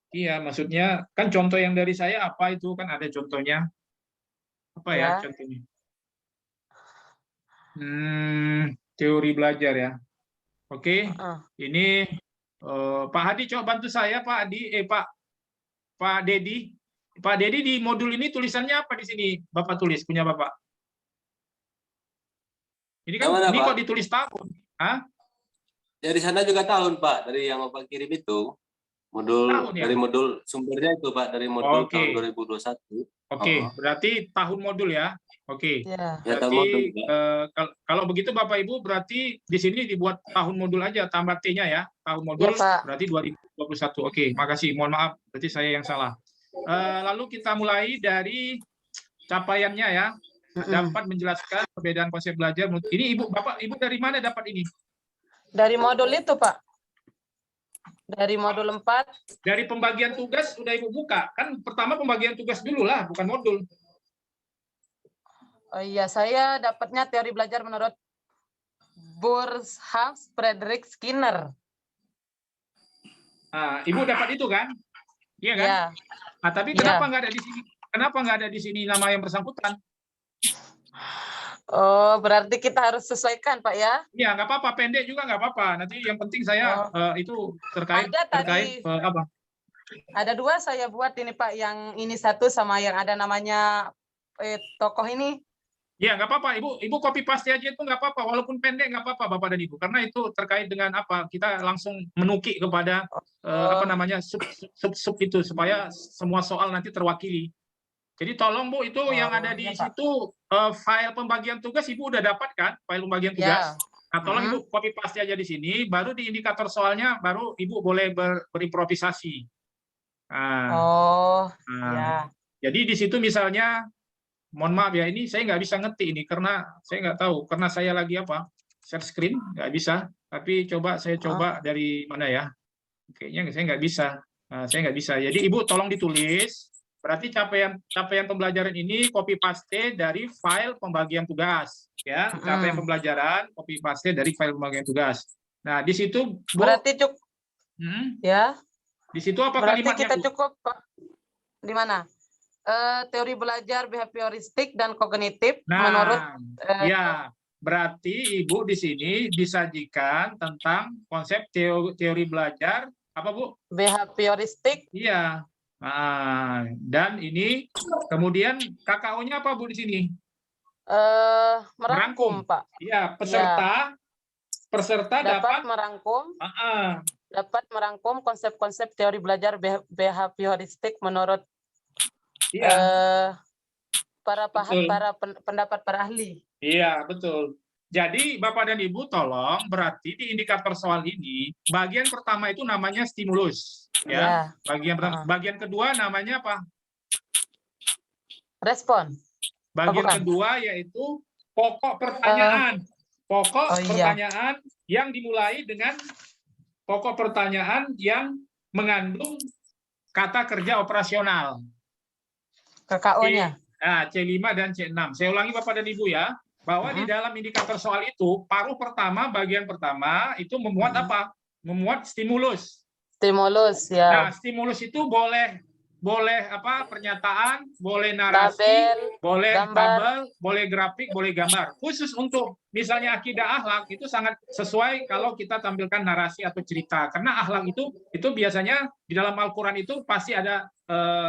Iya, maksudnya kan contoh yang dari saya apa itu kan ada contohnya. Apa ya Ya. contohnya? Teori belajar ya. Oke, ini Pak Hadi coba bantu saya, Pak Hadi, Pak Dedi. Pak Dedi, di modul ini tulisannya apa di sini? Bapak tulis, punya Bapak. Ini kan Yang mana, ini Pak? kok ditulis tahun? Hah? Dari sana juga tahun, Pak, dari yang Bapak kirim itu. Modul Tahun ya? dari modul sumbernya itu, Pak, dari modul Oke. tahun 2021. Oke, berarti tahun modul ya. Oke. Ya. Ya, tahun modul, Berarti Pak. kalau begitu Bapak Ibu berarti di sini dibuat tahun modul aja, tambah T-nya ya. Tahun modul Pak. berarti 2021. Oke, makasih. Mohon maaf, berarti saya yang salah. Lalu kita mulai dari capaiannya ya. Dapat menjelaskan perbedaan konsep belajar. Ini Bapak Ibu dari mana dapat ini? Dari modul itu Pak. Dari modul 4. Dari pembagian tugas sudah Ibu buka. Kan pertama pembagian tugas dulu lah, bukan modul. Oh iya, saya dapatnya teori belajar menurut Burghaus Frederick Skinner. Nah, Ibu dapat itu kan? Iya kan? Ya. Nah, tapi Iya. kenapa nggak ada di sini? Kenapa nggak ada di sini nama yang bersangkutan? Oh, berarti kita harus sesuaikan, Pak ya? Iya, nggak apa-apa. Pendek juga nggak apa-apa. Nanti yang penting saya itu terkait Ada tadi. apa? Ada 2 saya buat ini Pak, yang ini satu sama yang ada namanya tokoh ini. Iya, nggak apa-apa. Ibu copy paste aja itu nggak apa-apa. Walaupun pendek nggak apa-apa, Bapak dan Ibu. Karena itu terkait dengan apa? Kita langsung menukik kepada apa namanya sub itu supaya semua soal nanti terwakili. Jadi tolong Bu, itu yang ada di iya, Pak. situ file pembagian tugas Ibu udah dapat kan? File pembagian tugas. Nah, tolong Ibu copy paste aja di sini. Baru di indikator soalnya baru Ibu boleh berimprovisasi. Nah, Ya. Jadi di situ misalnya, mohon maaf ya, ini saya nggak bisa ngetik ini karena saya nggak tahu, karena saya lagi apa, share screen nggak bisa. Tapi saya coba dari mana ya? Kayaknya saya nggak bisa. Saya nggak bisa. Jadi Ibu tolong ditulis. Berarti capaian pembelajaran ini copy paste dari file pembagian tugas, ya. Capaian pembelajaran copy paste dari file pembagian tugas. Nah di situ Bu, Berarti cukup. Ya. Di situ apa Berarti kalimatnya kita Bu? cukup Pak. Di mana? Teori belajar behavioristik dan kognitif menurut ya, berarti Ibu di sini disajikan tentang konsep teori belajar apa Bu? behavioristik. Iya. Dan ini kemudian KKO-nya apa Bu di sini? Merangkum Pak. Iya, peserta dapat merangkum. Dapat merangkum konsep-konsep teori belajar behavioristik menurut para pendapat para ahli. Iya, betul. Jadi Bapak dan Ibu tolong, berarti di indikator soal ini bagian pertama itu namanya stimulus, ya. Bagian kedua namanya apa? Respon. Bagian kedua yaitu pokok pertanyaan. Pertanyaan yang dimulai dengan pokok pertanyaan yang mengandung kata kerja operasional. KKO-nya. C5 dan C6. Saya ulangi Bapak dan Ibu ya, bahwa di dalam indikator soal itu, paruh pertama, bagian pertama, itu memuat apa? Memuat stimulus. Stimulus, ya. Nah, stimulus itu boleh apa? Pernyataan, boleh narasi, boleh tabel, boleh grafik, boleh gambar. Khusus untuk misalnya akidah akhlak itu sangat sesuai kalau kita tampilkan narasi atau cerita. Karena akhlak itu biasanya di dalam Al-Quran itu pasti ada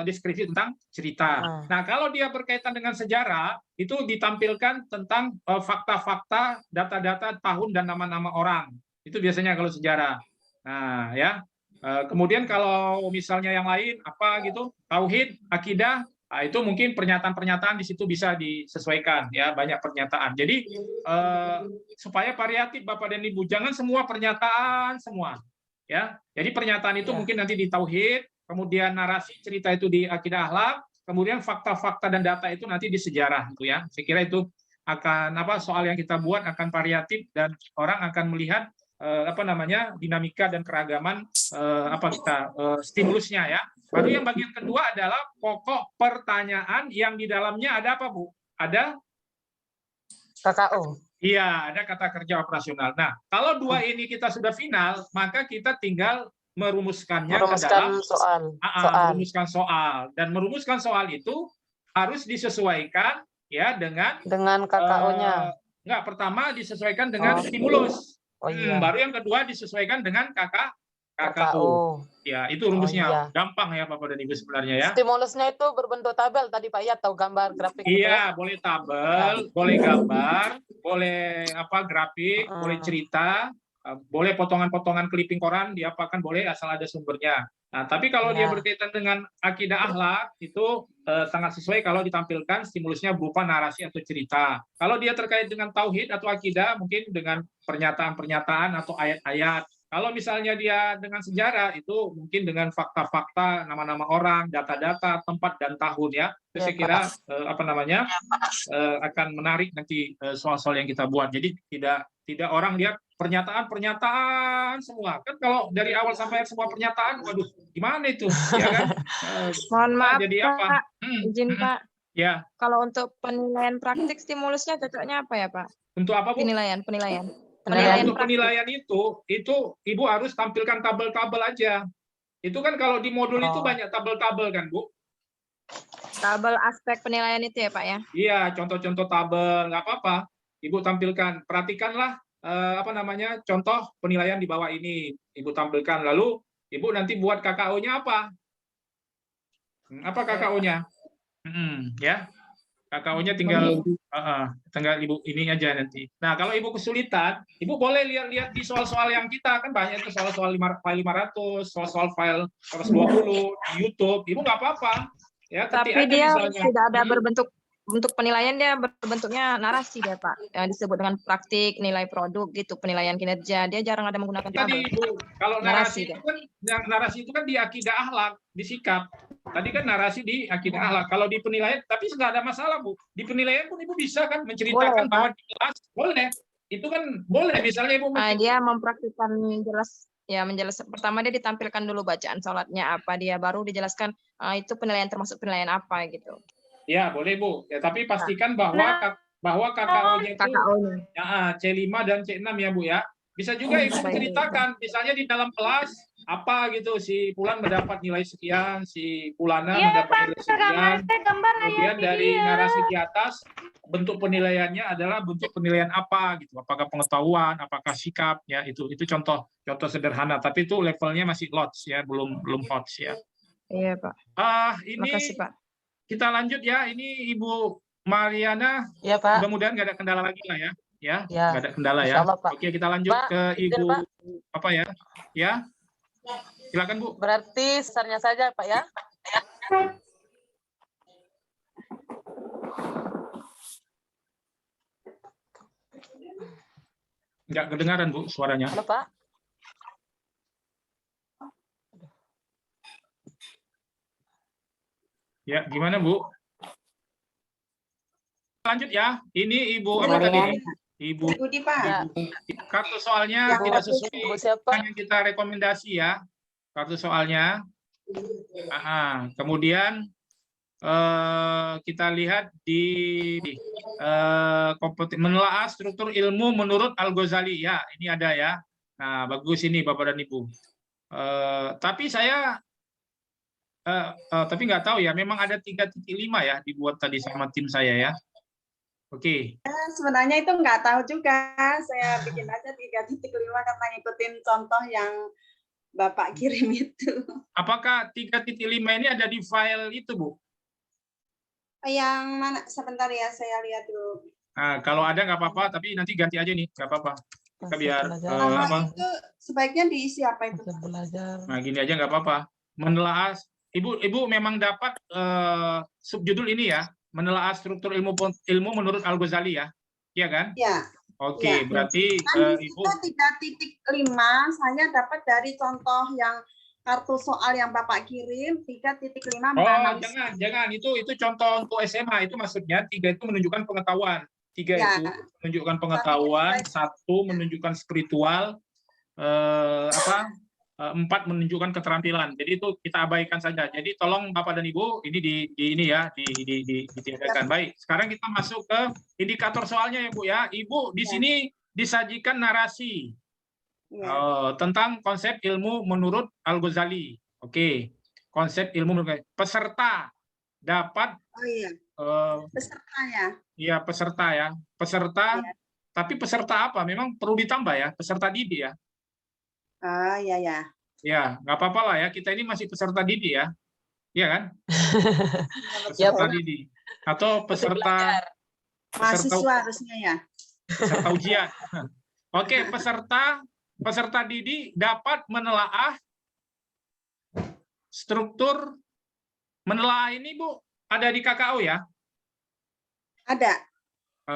deskripsi tentang cerita. Nah, kalau dia berkaitan dengan sejarah, itu ditampilkan tentang fakta-fakta, data-data tahun dan nama-nama orang. Itu biasanya kalau sejarah. Nah, ya. Kemudian kalau misalnya yang lain apa gitu, tauhid, akidah, itu mungkin pernyataan-pernyataan di situ bisa disesuaikan ya, banyak pernyataan. Jadi supaya variatif Bapak dan Ibu, jangan semua pernyataan semua ya. Jadi pernyataan itu mungkin nanti di tauhid, kemudian narasi cerita itu di akidah akhlak, kemudian fakta-fakta dan data itu nanti di sejarah itu ya. Saya kira itu akan soal yang kita buat akan variatif dan orang akan melihat dinamika dan keragaman stimulusnya ya. Baru yang bagian kedua adalah pokok pertanyaan yang di dalamnya ada apa, Bu? Ada KKO. Iya, ada kata kerja operasional. Nah, kalau dua ini kita sudah final, maka kita tinggal merumuskannya ke dalam merumuskan soal. Dan merumuskan soal itu harus disesuaikan ya dengan KKO-nya. Enggak, pertama disesuaikan dengan stimulus. Baru yang kedua disesuaikan dengan KKO. Ya, itu rumusnya. Gampang ya Bapak dan Ibu sebenarnya ya. Stimulusnya itu berbentuk tabel tadi Pak ya, atau gambar grafik. Iya, boleh tabel, boleh gambar, boleh grafik, boleh cerita, boleh potongan-potongan clipping koran, diapakan boleh asal ada sumbernya. Nah, tapi kalau dia berkaitan dengan akidah akhlak itu sangat sesuai kalau ditampilkan stimulusnya berupa narasi atau cerita. Kalau dia terkait dengan tauhid atau akidah mungkin dengan pernyataan-pernyataan atau ayat-ayat. Kalau misalnya dia dengan sejarah itu mungkin dengan fakta-fakta, nama-nama orang, data-data, tempat dan tahun ya. Itu saya kira akan menarik nanti soal-soal yang kita buat. Jadi tidak orang lihat pernyataan semua. Kan kalau dari awal sampai semua pernyataan, waduh, gimana itu? Ya kan? Mohon maaf jadi Pak, izin Pak. Ya. Kalau untuk penilaian praktik stimulusnya cocoknya apa ya Pak? Untuk apa Bu? Penilaian. Untuk penilaian itu Ibu harus tampilkan tabel-tabel aja. Itu kan kalau di modul itu banyak tabel-tabel kan, Bu? Tabel aspek penilaian itu ya, Pak ya? Iya, contoh-contoh tabel, nggak apa-apa. Ibu tampilkan, perhatikanlah contoh penilaian di bawah ini. Ibu tampilkan, lalu Ibu nanti buat KKO-nya apa? Apa KKO-nya? Ya. KKO-nya tinggal Ibu ini aja nanti. Nah, kalau Ibu kesulitan, Ibu boleh lihat di soal-soal yang kita kan banyak itu soal-soal file 500, soal-soal file 120 di YouTube. Ibu nggak apa-apa. Ya, tapi dia tidak ada berbentuk penilaian, dia berbentuknya narasi dia Pak, yang disebut dengan praktik, nilai produk gitu, penilaian kinerja. Dia jarang ada menggunakan tabel. Tadi Ibu, kalau narasi itu kan di akidah akhlak, di sikap. Tadi kan narasi di akidah akhlak. Kalau di penilaian, tapi nggak ada masalah Bu. Di penilaian pun Ibu bisa kan menceritakan bahwa di kelas boleh. Itu kan boleh. Misalnya Ibu dia mempraktikkan menjelaskan. Pertama dia ditampilkan dulu bacaan sholatnya apa, dia baru dijelaskan itu penilaian termasuk penilaian apa gitu. Ya boleh Bu. Ya, tapi pastikan bahwa KKO-nya itu C5 dan C6 ya Bu ya. Bisa juga Ibu menceritakan, misalnya di dalam kelas apa gitu, si Fulan mendapat nilai sekian, si Fulana mendapat nilai sekian. Kemudian dari narasi di atas, bentuk penilaiannya adalah bentuk penilaian apa gitu, apakah pengetahuan, apakah sikap ya, itu contoh sederhana, tapi itu levelnya masih lots ya, belum hot ya. Iya Pak. Ini makasih Pak. Kita lanjut ya, ini Ibu Mariana. Ya Pak. Mudah-mudahan nggak ada kendala lagi lah ya. Nggak ada kendala ya. Oke, kita lanjut ke Ibu apa ya? Ya. Silakan Bu. Berarti sesarnya saja Pak ya. Nggak kedengaran Bu suaranya. Halo Pak. Ya, gimana Bu? Lanjut ya. Ini Ibu apa tadi? Ibu Pak. Kartu soalnya tidak sesuai yang kita rekomendasi ya. Kartu soalnya. Kemudian kita lihat di menelaah struktur ilmu menurut Al-Ghazali ya. Ini ada ya. Nah, bagus ini Bapak dan Ibu. Tapi saya nggak tahu ya. Memang ada 3.5 ya dibuat tadi sama tim saya ya. Oke. Sebenarnya itu nggak tahu juga. Saya bikin aja 3.5 karena ngikutin contoh yang Bapak kirim itu. Apakah 3.5 ini ada di file itu, Bu? Yang mana? Sebentar ya, saya lihat dulu. Nah, kalau ada nggak apa-apa, tapi nanti ganti aja nih, nggak apa-apa. Kita biar itu sebaiknya diisi apa itu? Nah, gini aja nggak apa-apa. Menelaah, Ibu memang dapat subjudul ini ya. Menelaah struktur ilmu menurut Al-Ghazali ya, iya kan? Iya. Oke, berarti Ibu. 3.5 saya dapat dari contoh yang kartu soal yang Bapak kirim 3.5 Oh, menganalisis. jangan. Itu contoh untuk SMA. Itu maksudnya 3 itu menunjukkan pengetahuan. 3 Ya. itu menunjukkan pengetahuan, 1 menunjukkan spiritual, 4 menunjukkan keterampilan. Jadi itu kita abaikan saja. Jadi tolong Bapak dan Ibu ini ditiadakan. Baik, sekarang kita masuk ke indikator soalnya ya Bu ya. Ibu di sini disajikan narasi tentang konsep ilmu menurut Al-Ghazali. Oke, konsep ilmu menurut peserta dapat pesertanya. Iya, peserta ya. Peserta, tapi peserta apa? Memang perlu ditambah ya, peserta didik ya. Ya. Ya, nggak apa-apa lah ya. Kita ini masih peserta didik ya. Iya kan? Ya, Peserta didik. Atau peserta mahasiswa harusnya ya. Peserta ujian. Oke, peserta didik dapat menelaah struktur menelaah ini Bu, ada di KKO ya? Ada.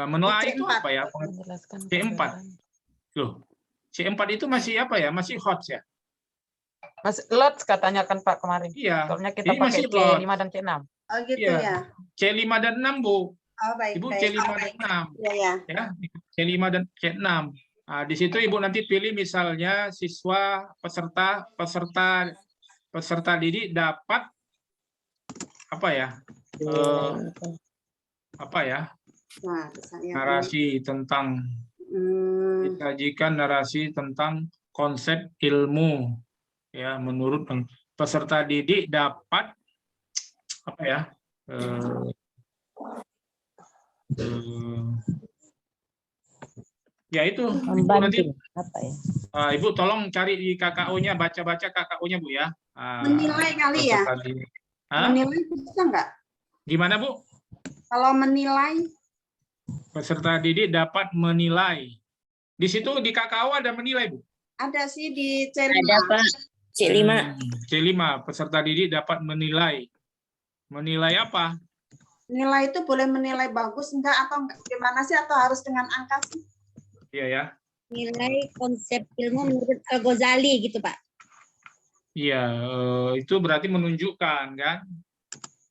Menelaah C4. itu apa ya? C4. Loh, C4 itu masih apa ya? Masih hot ya? Mas Lots katanya kan Pak kemarin. Iya. Soalnya kita Ini pakai masih C5 dan C6. Oh gitu Iya. ya. C5 dan 6 Bu. Oh baik. Ibu baik. C5 dan 6. Ya. Ya, C5 dan C6. Nah, di situ Ibu nanti pilih misalnya siswa peserta didik dapat apa ya? Narasi tentang disajikan narasi tentang konsep ilmu ya menurut peserta didik dapat apa ya? Ya itu Ibu nanti Ibu tolong cari di KKO-nya, baca-baca KKO-nya Bu ya. Menilai kali ya. Menilai bisa nggak? Gimana Bu? Kalau menilai Peserta didik dapat menilai. Di situ di KKO ada menilai Bu? ada sih di C5. Ada Pak, C5. C5 peserta didik dapat menilai. Menilai apa? Nilai itu boleh menilai bagus enggak atau enggak? Gimana sih atau harus dengan angka sih? Iya ya. Nilai konsep ilmu menurut Al-Ghazali gitu Pak. Iya, itu berarti menunjukkan kan?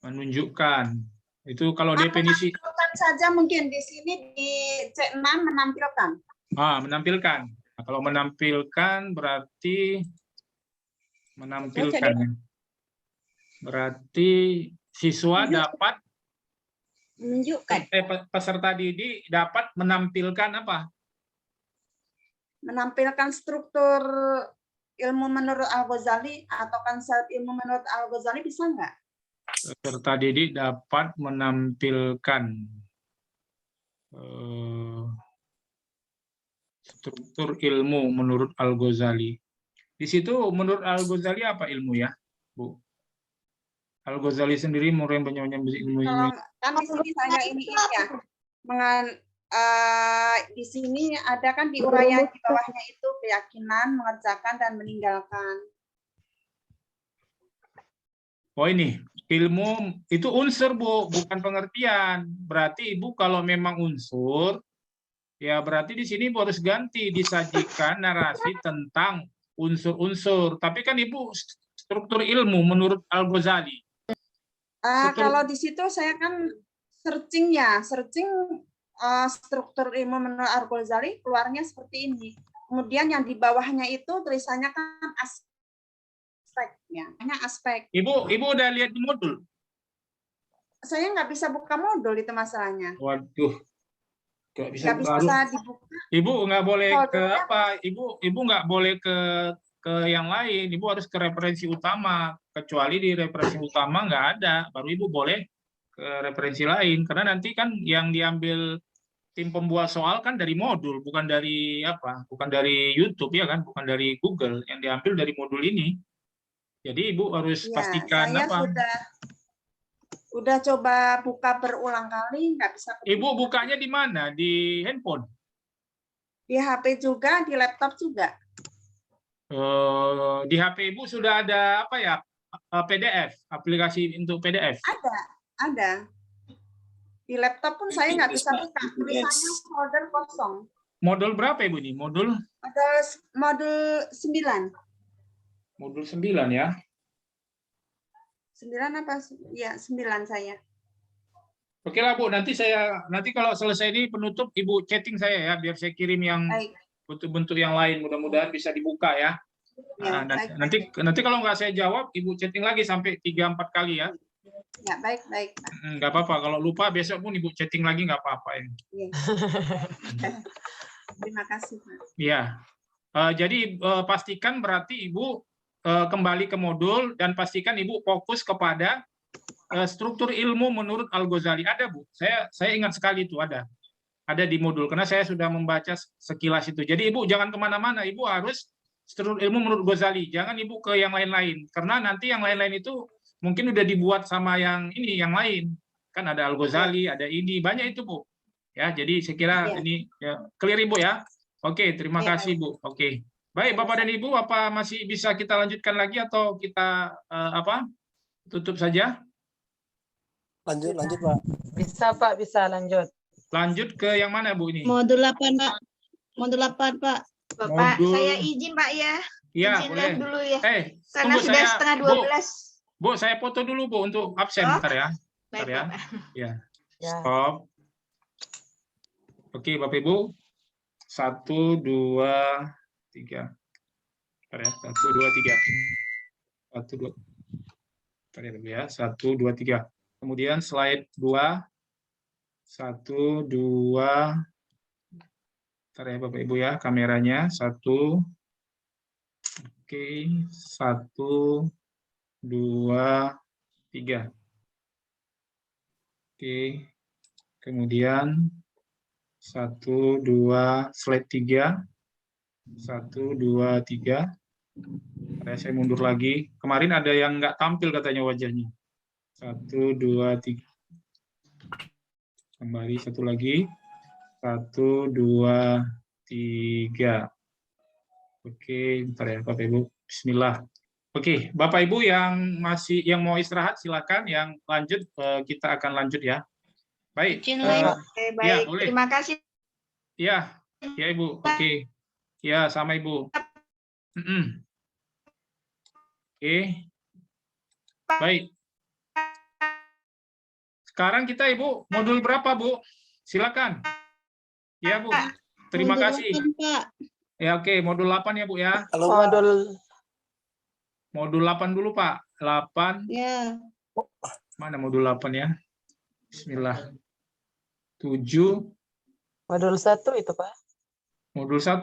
Menunjukkan. Itu kalau definisi Menampilkan saja mungkin di sini di C6 menampilkan. menampilkan. Nah, kalau menampilkan berarti menampilkan. Berarti siswa dapat Menunjukkan. peserta didik dapat menampilkan apa? Menampilkan struktur ilmu menurut Al-Ghazali atau konsep ilmu menurut Al-Ghazali bisa enggak? Peserta didik dapat menampilkan struktur ilmu menurut Al-Ghazali. Di situ menurut Al-Ghazali apa ilmu ya, Bu? Al-Ghazali sendiri yang banyak ilmu. Kalau kan di sini saya ini ya, di sini ada kan di uraian di bawahnya itu keyakinan, mengerjakan dan meninggalkan. Oh ini ilmu itu unsur Bu, bukan pengertian. Berarti Ibu kalau memang unsur, ya berarti di sini harus ganti disajikan narasi tentang unsur-unsur. Tapi kan Ibu struktur ilmu menurut Al-Ghazali. Kalau di situ saya kan searching struktur ilmu menurut Al-Ghazali keluarnya seperti ini. Kemudian yang di bawahnya itu tulisannya kan aspeknya, hanya aspek. Ibu udah lihat di modul? Saya nggak bisa buka modul itu masalahnya. Waduh, nggak bisa dibuka. Ibu nggak boleh ke apa? Ibu nggak boleh ke yang lain. Ibu harus ke referensi utama. Kecuali di referensi utama nggak ada, baru Ibu boleh ke referensi lain. Karena nanti kan yang diambil tim pembuat soal kan dari modul, bukan dari apa? Bukan dari YouTube ya kan? Bukan dari Google. Yang diambil dari modul ini. Jadi Ibu harus pastikan saya apa? Udah coba buka berulang kali, nggak bisa. Ibu bukanya di mana? Di handphone? Di HP juga, di laptop juga. Di HP Ibu sudah ada apa ya? PDF, aplikasi untuk PDF? Ada. Di laptop pun saya nggak bisa buka. Tulisannya folder kosong. Modul berapa Ibu ini? Modul 9. Modul 9 ya. 9 apa? Ya, 9 saya. Oke lah Bu, nanti kalau selesai ini penutup Ibu chatting saya ya, biar saya kirim yang Baik. bentuk-bentuk yang lain, mudah-mudahan bisa dibuka ya. Ya, Nah, baik. nanti kalau nggak saya jawab, Ibu chatting lagi sampai 3-4 kali ya. Ya, baik, baik. Nggak apa-apa, kalau lupa besok pun Ibu chatting lagi nggak apa-apa ya. Ya. Terima kasih, Pak. Iya. Jadi pastikan berarti Ibu kembali ke modul dan pastikan Ibu fokus kepada struktur ilmu menurut Al-Ghazali. Ada Bu, saya ingat sekali itu ada di modul karena saya sudah membaca sekilas itu. Jadi Ibu jangan kemana-mana, Ibu harus struktur ilmu menurut Ghazali. Jangan Ibu ke yang lain-lain karena nanti yang lain-lain itu mungkin udah dibuat sama yang lain. Kan ada Al-Ghazali, ada ini banyak itu Bu. Ya, jadi saya kira ini ya, clear Ibu ya. Oke, terima kasih Bu. Oke. Baik Bapak dan Ibu, apa masih bisa kita lanjutkan lagi atau kita tutup saja? Lanjut Pak. Bisa Pak, bisa lanjut. Lanjut ke yang mana Bu ini? Modul 8 Pak. Modul 8 Pak. Bapak, Modul- saya izin Pak ya. Iya, Izin boleh. live dulu ya. Karena Karena sudah setengah 12. Bu, saya foto dulu Bu untuk absen bentar ya. Baik, Bentar ya. Bapak. Ya. Ya. Stop. Oke, Bapak Ibu. 1, 2, 3. Bentar ya. 1, 2, 3. 1, 2. Bentar ya, Bapak ya. 1, 2, 3. Kemudian slide 2. 1, 2. Bentar ya Bapak Ibu ya, kameranya. 1. Oke, 1, 2, 3. Oke. Kemudian 1, 2, slide 3. 1, 2, 3. Saya mundur lagi. Kemarin ada yang nggak tampil katanya wajahnya. 1, 2, 3. Kembali satu lagi. 1, 2, 3. Oke, bentar ya Bapak Ibu. Bismillah. Oke, Bapak Ibu yang mau istirahat silakan, yang lanjut kita akan lanjut ya. Baik. Izin live. Oke, baik. Ya, boleh. Terima kasih. Ya, ya Ibu. Oke. Ya, sama Ibu. Oke. Baik. Sekarang kita Ibu modul berapa Bu? Silakan. Ya Bu. Terima Modul kasih. 8, Pak. Ya oke, modul 8 ya Bu ya. Halo Pak. Modul 8 dulu Pak. 8. Ya. Mana modul 8 ya? Bismillah. 7. Modul 1 itu Pak. Modul 1.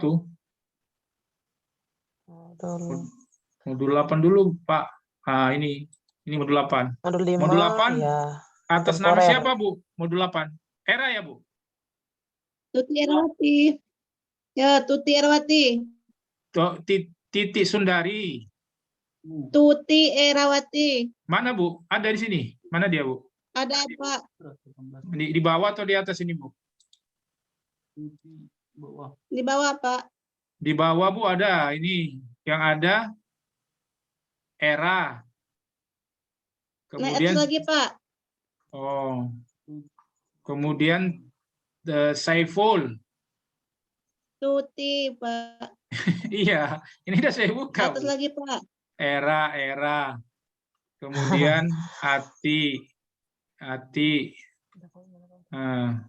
Modul 8 dulu Pak. Ah ini modul 8. Modul 5. Modul 8. Ya. Atas nama Temporer. siapa Bu? Modul 8. Era ya Bu? Tuti Erawati. Ya, Tuti Erawati. Titi Sundari. Tuti Erawati. Mana Bu? Ada di sini. Mana dia Bu? Ada Pak. Di bawah atau di atas ini Bu? Di bawah Pak. Di bawah Bu ada ini. Yang ada Era. Naik Kemudian atas lagi Pak. oh. Kemudian Saiful. Tuti Pak. Iya, ini udah saya buka. Atas Bu. lagi Pak. Era. Kemudian Ati. Nah.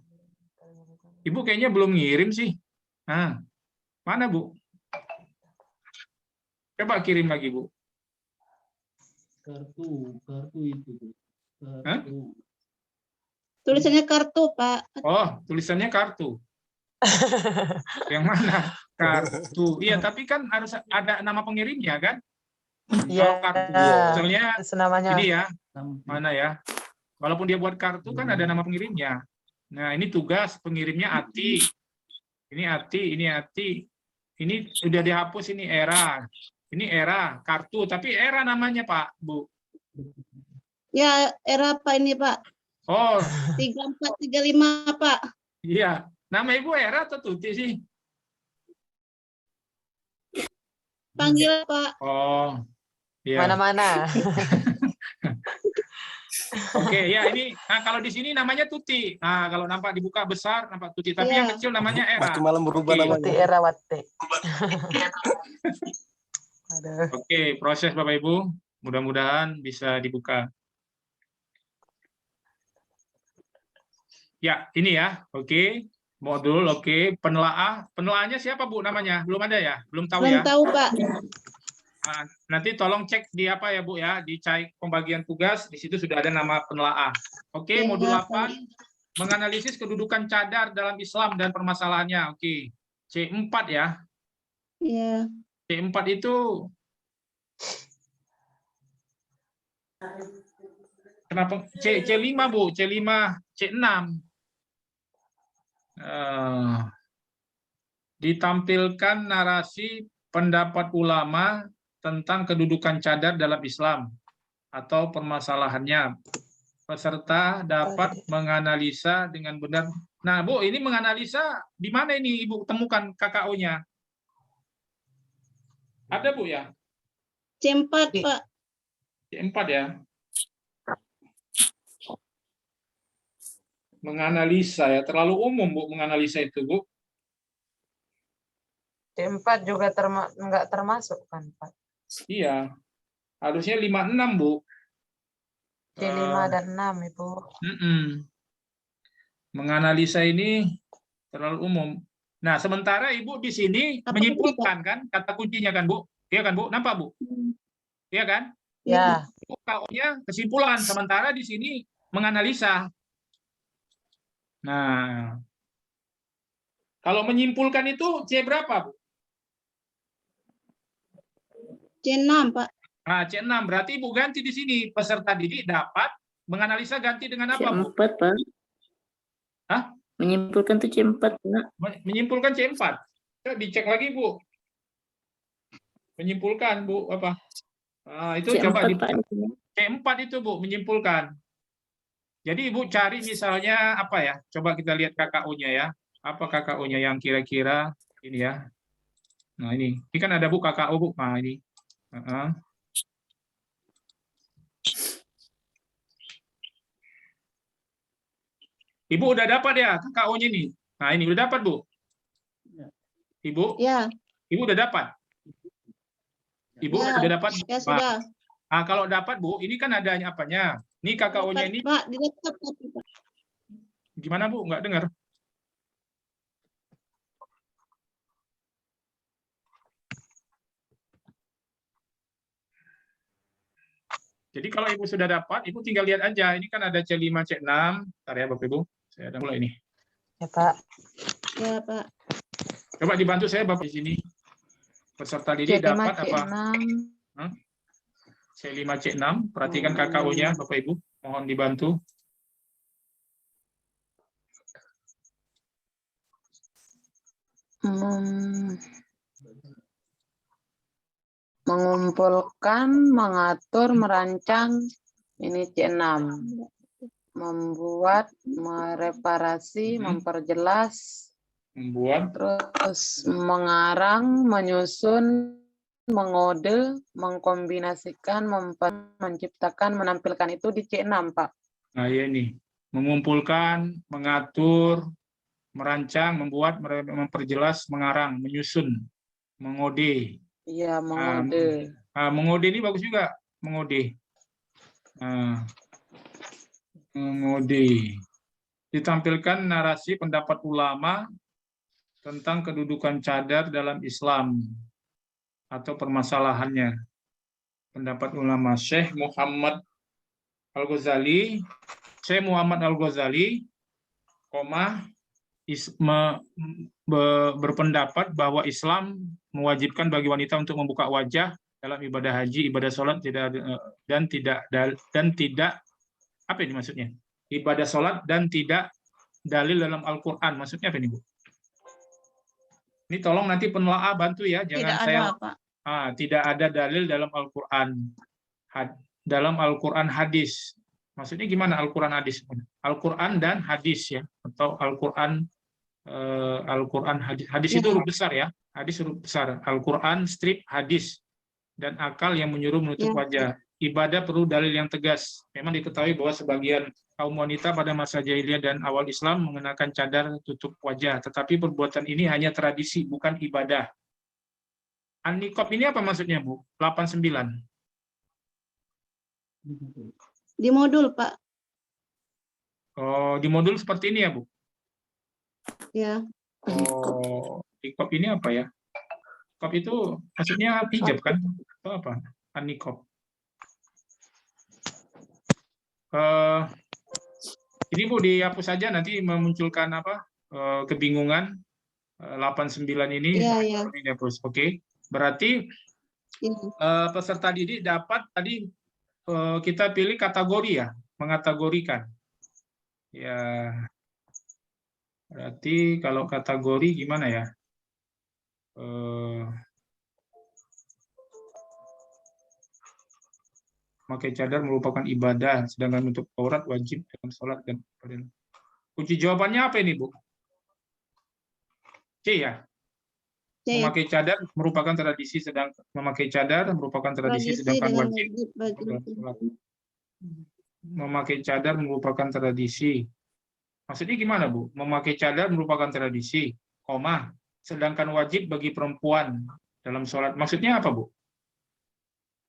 Ibu kayaknya belum ngirim sih. Nah, mana Bu? Coba kirim lagi Bu. Kartu itu. Hah? Tulisannya kartu Pak. Oh, tulisannya kartu. Yang mana? Kartu. Iya, tapi kan harus ada nama pengirimnya kan? Kalau kartu, misalnya namanya. ini ya, mana ya? Walaupun dia buat kartu kan ada nama pengirimnya. Nah, ini tugas pengirimnya Ati. Ini Ati, ini Ati. Ini sudah dihapus ini Era. Ini Era, kartu, tapi Era namanya Pak, Bu. Ya, Era Pak ini Pak. Oh, 3435 Pak. iya. Nama Ibu Era atau Tuti sih? Panggil Pak. Oh, iya. Mana-mana. Oke, ya ini. Nah, kalau di sini namanya Tuti. Nah, kalau nampak dibuka besar, nampak Tuti. Tapi yang kecil namanya Era. Makin malam berubah Oke. namanya. Tuti Erawati. Aduh. Oke, proses Bapak Ibu. Mudah-mudahan bisa dibuka. Ya, ini ya. Oke. Modul, oke. Penelaahnya siapa Bu namanya? Belum ada ya? Belum tahu Belum ya? tahu, Pak. Nah, nanti tolong cek di apa ya Bu ya, di cek pembagian tugas, di situ sudah ada nama penelaah. Oke, Ya, modul Pak. 8, menganalisis kedudukan cadar dalam Islam dan permasalahannya. Oke, C4 ya. Iya. C4 itu kenapa C5 Bu, C5, C6. Ditampilkan narasi pendapat ulama tentang kedudukan cadar dalam Islam atau permasalahannya. Peserta dapat menganalisa dengan benar. Nah, Bu, ini menganalisa di mana ini Ibu temukan KKO-nya? Ada, Bu, ya? C4, Pak. C4 ya. Menganalisa ya, terlalu umum, Bu, menganalisa itu, Bu. C4 juga nggak termasuk kan, Pak? Iya. Harusnya 56, Bu. C5 dan 6, Ibu. Menganalisa ini terlalu umum. Nah, sementara Ibu di sini menyimpulkan kan kata kuncinya kan, Bu? Iya kan, Bu? Nampak, Bu? Iya kan? Ya. KO-nya kesimpulan, sementara di sini menganalisa. Nah, kalau menyimpulkan itu C berapa, Bu? C6, Pak. Nah, C6 berarti Ibu ganti di sini. Peserta didik dapat menganalisa ganti dengan apa, Bu? C4, Pak. Hah? Menyimpulkan tuh C4, Pak. Menyimpulkan C4. Coba dicek lagi, Bu. Menyimpulkan, Bu, apa? Nah, itu C4, coba di Pak. C4 itu, Bu, menyimpulkan. Jadi Ibu cari misalnya apa ya? Coba kita lihat KKO-nya ya. Apa KKO-nya yang kira-kira ini ya? Nah, ini kan ada, Bu, KKO, Bu. Nah, ini. Ibu udah dapat ya KKO-nya ini. Nah, ini udah dapat, Bu. Ibu? Ya. Ibu udah dapat? Ibu Ya. udah dapat? Ya, sudah. Nah, kalau dapat, Bu, ini kan adanya apanya? Ini KKO-nya ini. Pak, di laptop, Pak. Gimana, Bu? Nggak dengar? Jadi kalau Ibu sudah dapat, Ibu tinggal lihat aja. Ini kan ada C5, C6. Bentar ya, Bapak Ibu. Saya ada mulai ini. Ya, Pak. Ya, Pak. Coba dibantu saya, Bapak, di sini. Peserta didik dapat apa? C5, C6. Perhatikan KKO-nya, Bapak Ibu. Mohon dibantu. Mengumpulkan, mengatur, merancang, ini C6. Membuat, mereparasi, memperjelas, membuat, terus mengarang, menyusun, mengode, mengkombinasikan, menciptakan, menampilkan, itu di C6, Pak. Nah, ya ini. Mengumpulkan, mengatur, merancang, membuat, memperjelas, mengarang, menyusun, mengode. Iya, mengode. Mengode ini bagus juga, mengode. Mengode. Ditampilkan narasi pendapat ulama tentang kedudukan cadar dalam Islam atau permasalahannya. Pendapat ulama Syekh Muhammad Al-Ghazali, Syekh Muhammad Al-Ghazali, berpendapat bahwa Islam mewajibkan bagi wanita untuk membuka wajah dalam ibadah haji, ibadah sholat, dan tidak apa ini maksudnya? Ibadah sholat dan tidak dalil dalam Al-Quran. Maksudnya apa ini, Bu? Ini tolong nanti penelaah bantu ya, jangan Tidak saya. ada, Pak. Tidak ada dalil dalam Al-Quran. Dalam Al-Quran hadis. Maksudnya gimana Al-Quran hadis? Al-Quran dan hadis ya, atau Al-Quran hadis. Hadis itu huruf besar ya. Hadis huruf besar. Al-Quran strip hadis dan akal yang menyuruh menutup wajah. Ibadah perlu dalil yang tegas. Memang diketahui bahwa sebagian kaum wanita pada masa jahiliyah dan awal Islam mengenakan cadar tutup wajah, tetapi perbuatan ini hanya tradisi, bukan ibadah. Anikop ini apa maksudnya, Bu? 89. Di modul, Pak. Oh, di modul seperti ini ya, Bu? Ya. Oh, Anikop ini apa ya? Kop itu maksudnya hijab kan? Atau apa? Anikop. Ini Bu dihapus saja, nanti memunculkan apa? Kebingungan. 89 ini Iya. dihapus. Oke. Berarti peserta didik dapat tadi kita pilih kategori ya, mengategorikan. Ya. Berarti kalau kategori gimana ya? Memakai cadar merupakan ibadah, sedangkan untuk aurat wajib dalam sholat dan ibadah. Kunci jawabannya apa ini, Bu? C ya? Memakai cadar merupakan tradisi, sedang memakai cadar merupakan tradisi, sedangkan wajib dalam sholat. Memakai cadar merupakan tradisi. Maksudnya gimana, Bu? Memakai cadar merupakan tradisi, koma, sedangkan wajib bagi perempuan dalam sholat. Maksudnya apa, Bu?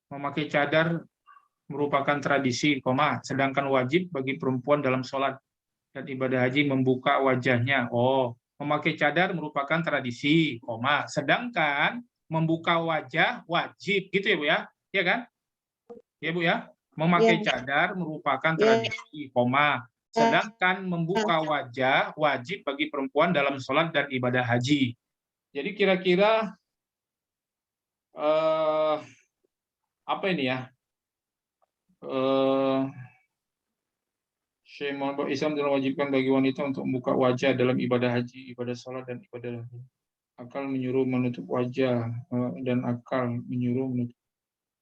Memakai cadar merupakan tradisi, koma, sedangkan wajib bagi perempuan dalam sholat dan ibadah haji membuka wajahnya. Oh, memakai cadar merupakan tradisi, koma, sedangkan membuka wajah wajib, gitu ya, Bu ya? Iya kan? Ya, Bu ya? Memakai cadar merupakan tradisi, koma, sedangkan membuka wajah wajib bagi perempuan dalam sholat dan ibadah haji. Jadi kira-kira apa ini ya? Syekh Muhammad Islam telah wajibkan bagi wanita untuk membuka wajah dalam ibadah haji, ibadah sholat, dan ibadah haji. Akal menyuruh menutup wajah dan akal menyuruh menutup.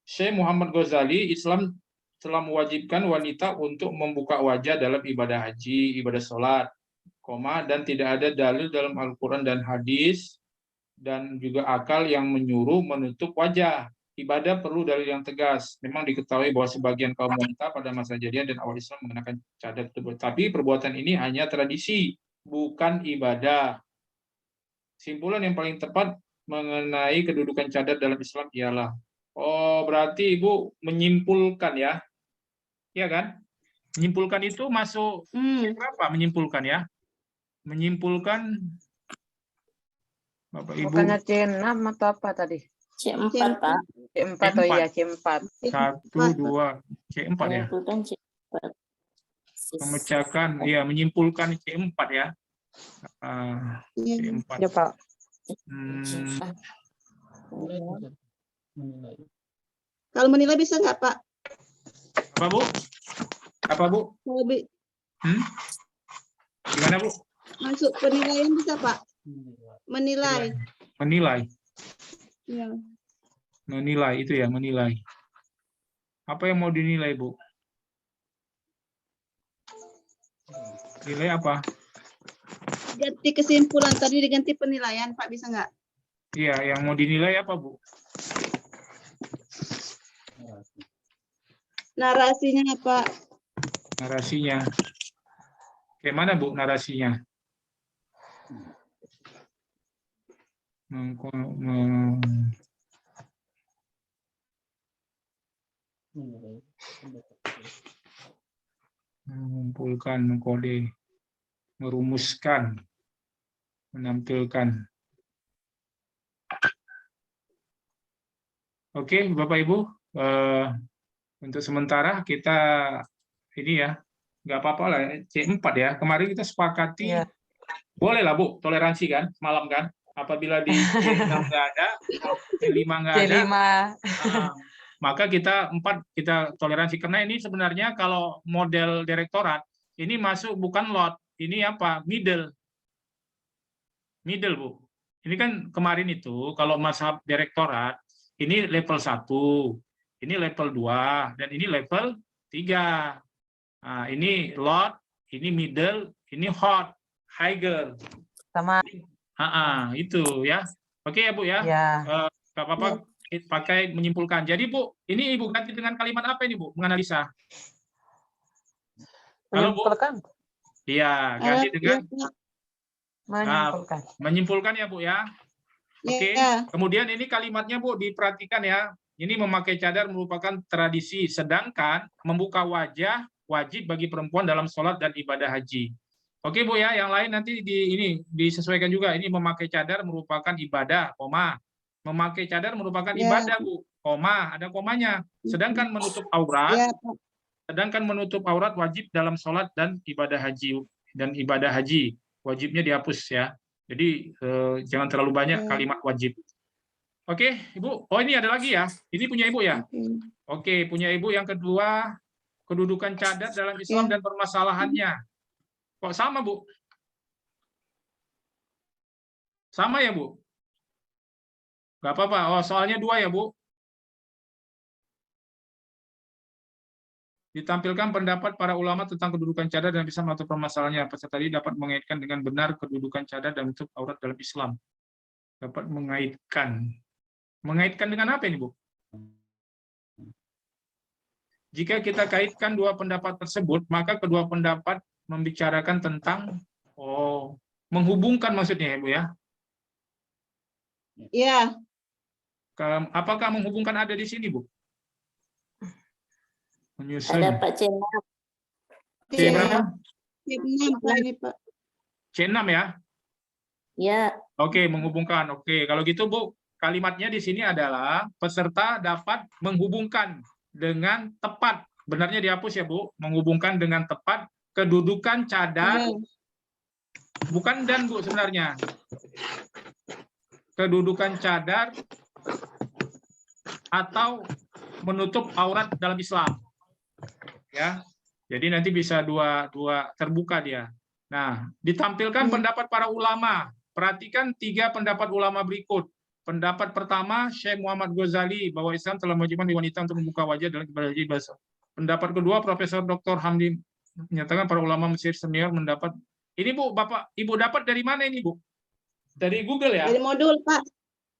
Syekh Muhammad Ghazali, Islam telah mewajibkan wanita untuk membuka wajah dalam ibadah haji, ibadah sholat, koma, dan tidak ada dalil dalam Al-Quran dan hadis, dan juga akal yang menyuruh menutup wajah. Ibadah perlu dalil yang tegas. Memang diketahui bahwa sebagian kaum wanita pada masa jadian dan awal Islam mengenakan cadar tersebut. Tapi perbuatan ini hanya tradisi, bukan ibadah. Simpulan yang paling tepat mengenai kedudukan cadar dalam Islam ialah, oh berarti Ibu menyimpulkan ya, iya kan? Menyimpulkan itu masuk berapa? Menyimpulkan ya? Menyimpulkan, Bapak Ibu. Bukannya C6 atau apa tadi? C4, Pak. C4, oh iya C4. 1, 2, C4 ya. Memecahkan, ya menyimpulkan C4 ya. C4. Ya, Pak. Kalau menilai bisa nggak, Pak? Apa, Bu? Apa, Bu? Gimana, Bu? Masuk penilaian bisa, Pak? Menilai. Menilai. Ya. Menilai itu ya, menilai. Apa yang mau dinilai, Bu? Nilai apa? Ganti kesimpulan tadi diganti penilaian, Pak, bisa nggak? Iya, yang mau dinilai apa, Bu? Narasinya, Pak. Narasinya. Kayak mana, Bu, narasinya? Mengumpulkan, mengkode, merumuskan, menampilkan. Oke, Bapak Ibu, untuk sementara kita ini ya, nggak apa-apa lah, C4 ya. Kemarin kita sepakati, boleh lah Bu, toleransi kan, malam kan. Apabila di C6 nggak ada, C5 nggak ada, maka kita 4 kita toleransi. Karena ini sebenarnya kalau model direktorat, ini masuk bukan lot, ini apa? Middle. Middle, Bu. Ini kan kemarin itu, kalau mazhab direktorat, ini level 1, ini level 2, dan ini level 3. Nah, ini lot, ini middle, ini hot, higher. Sama. Itu ya. Oke ya, Bu ya. Nggak apa-apa, pakai menyimpulkan. Jadi Bu, ini Ibu ganti dengan kalimat apa ini, Bu? Menganalisa. Halo, Bu? Iya, ganti dengan menyimpulkan. menyimpulkan ya, Bu ya. Oke. Ya. Kemudian ini kalimatnya Bu diperhatikan ya. Ini memakai cadar merupakan tradisi, sedangkan membuka wajah wajib bagi perempuan dalam sholat dan ibadah haji. Oke Bu ya, yang lain nanti ini disesuaikan juga. Ini memakai cadar merupakan ibadah, koma. Memakai cadar merupakan Ya. ibadah Bu, koma, ada komanya. Sedangkan menutup aurat, Ya. sedangkan menutup aurat wajib dalam sholat dan ibadah haji. Wajibnya dihapus ya. Jadi jangan terlalu banyak kalimat wajib. Oke, Ibu. Oh, ini ada lagi ya. Ini punya Ibu ya? Oke, punya Ibu yang kedua, kedudukan cadar dalam Islam dan permasalahannya. Kok sama, Bu? Sama ya, Bu? Nggak apa-apa. Oh, soalnya 2 ya, Bu? Ditampilkan pendapat para ulama tentang kedudukan cadar dan bisa mengatur permasalahannya. Peserta tadi dapat mengaitkan dengan benar kedudukan cadar dan menutup aurat dalam Islam. Dapat mengaitkan. Mengaitkan dengan apa ini, Bu? Jika kita kaitkan 2 pendapat tersebut, maka kedua pendapat membicarakan tentang menghubungkan maksudnya ya, Bu ya? Iya. Apakah menghubungkan ada di sini, Bu? Menyusun. Ada Pak C6. C berapa? Ini Pak. C6 ya? Ya. Oke, menghubungkan. Oke, kalau gitu Bu, kalimatnya di sini adalah peserta dapat menghubungkan dengan tepat. Benarnya dihapus ya Bu, menghubungkan dengan tepat kedudukan cadar. Bukan dan Bu sebenarnya. Kedudukan cadar atau menutup aurat dalam Islam. Ya. Jadi nanti bisa dua terbuka dia. Nah, ditampilkan pendapat para ulama. Perhatikan 3 pendapat ulama berikut. Pendapat pertama, Syekh Muhammad Ghazali bahwa Islam telah mewajibkan wanita untuk membuka wajah dalam ibadah haji bahasa. Pendapat kedua, Profesor Dr. Hamdi menyatakan para ulama Mesir senior mendapat. Ini Bu, Bapak, Ibu dapat dari mana ini Bu? Dari Google ya? Dari modul Pak.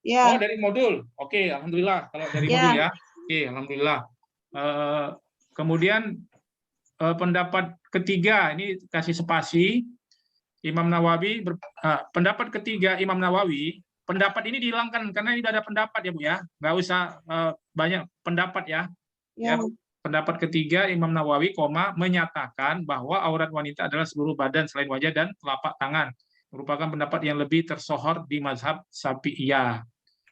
Ya. Oh, dari modul. Oke, alhamdulillah. Kalau dari modul ya. Oke, alhamdulillah. Kemudian pendapat ketiga, ini kasih spasi. Imam Nawawi, pendapat ketiga Imam Nawawi, pendapat ini dihilangkan karena ini ada pendapat ya Bu ya, nggak usah banyak pendapat ya. Ya. Pendapat ketiga Imam Nawawi, menyatakan bahwa aurat wanita adalah seluruh badan selain wajah dan telapak tangan. Merupakan pendapat yang lebih tersohor di mazhab Syafi'iyah.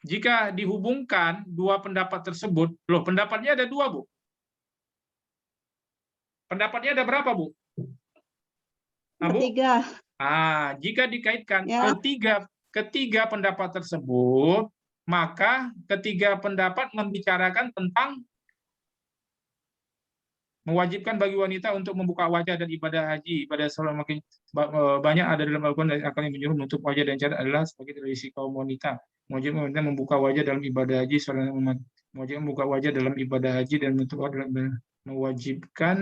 Jika dihubungkan 2 pendapat tersebut, loh pendapatnya ada 2 Bu. Pendapatnya ada berapa Bu? Nah, Bu? 3. Jika dikaitkan ketiga pendapat tersebut, maka ketiga pendapat membicarakan tentang mewajibkan bagi wanita untuk membuka wajah dan ibadah haji. Ibadah sholat makin banyak ada dalam Al-Quran dan akan menyuruh menutup wajah dan cadar adalah sebagai tradisi kaum wanita. Mewajibkan wanita membuka wajah dalam ibadah haji, mewajibkan membuka wajah dalam ibadah haji dan menutup aurat dalam mewajibkan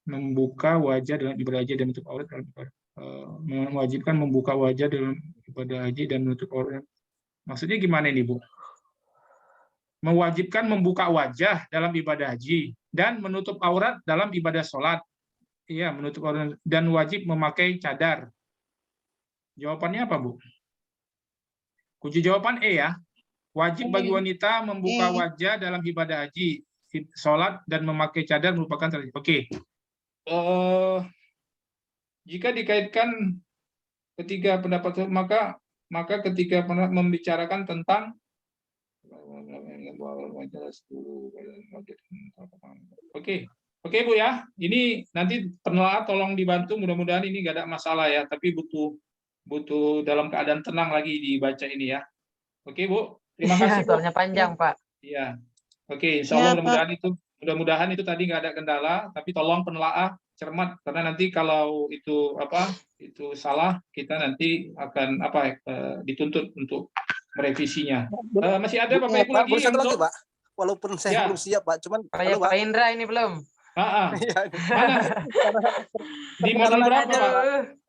membuka wajah dalam ibadah haji dan menutup aurat dalam ibadah. Mewajibkan membuka wajah dalam ibadah haji dan menutup aurat. Maksudnya gimana ini Bu? Mewajibkan membuka wajah dalam ibadah haji dan menutup aurat dalam ibadah sholat. Iya, menutup aurat dan wajib memakai cadar. Jawabannya apa, Bu? Kunci jawaban E ya. Wajib bagi wanita membuka wajah dalam ibadah haji, sholat dan memakai cadar merupakan tradisi. Oke. Jika dikaitkan ketiga pendapat maka ketiga pendapat membicarakan tentang Oke Bu ya, ini nanti penelaah tolong dibantu, mudah-mudahan ini nggak ada masalah ya, tapi butuh dalam keadaan tenang lagi dibaca ini ya. Oke Bu, terima kasih. Soalnya panjang Pak. Iya, oke, insya Allah mudah-mudahan itu tadi nggak ada kendala, tapi tolong penelaah cermat karena nanti kalau itu salah kita nanti akan dituntut untuk merevisinya. Masih ada Bapak Ibu lagi yang lagi, Pak. Walaupun saya belum siap, Pak. Cuman Pak Indra ini belum. Mana? Di modul berapa, Pak?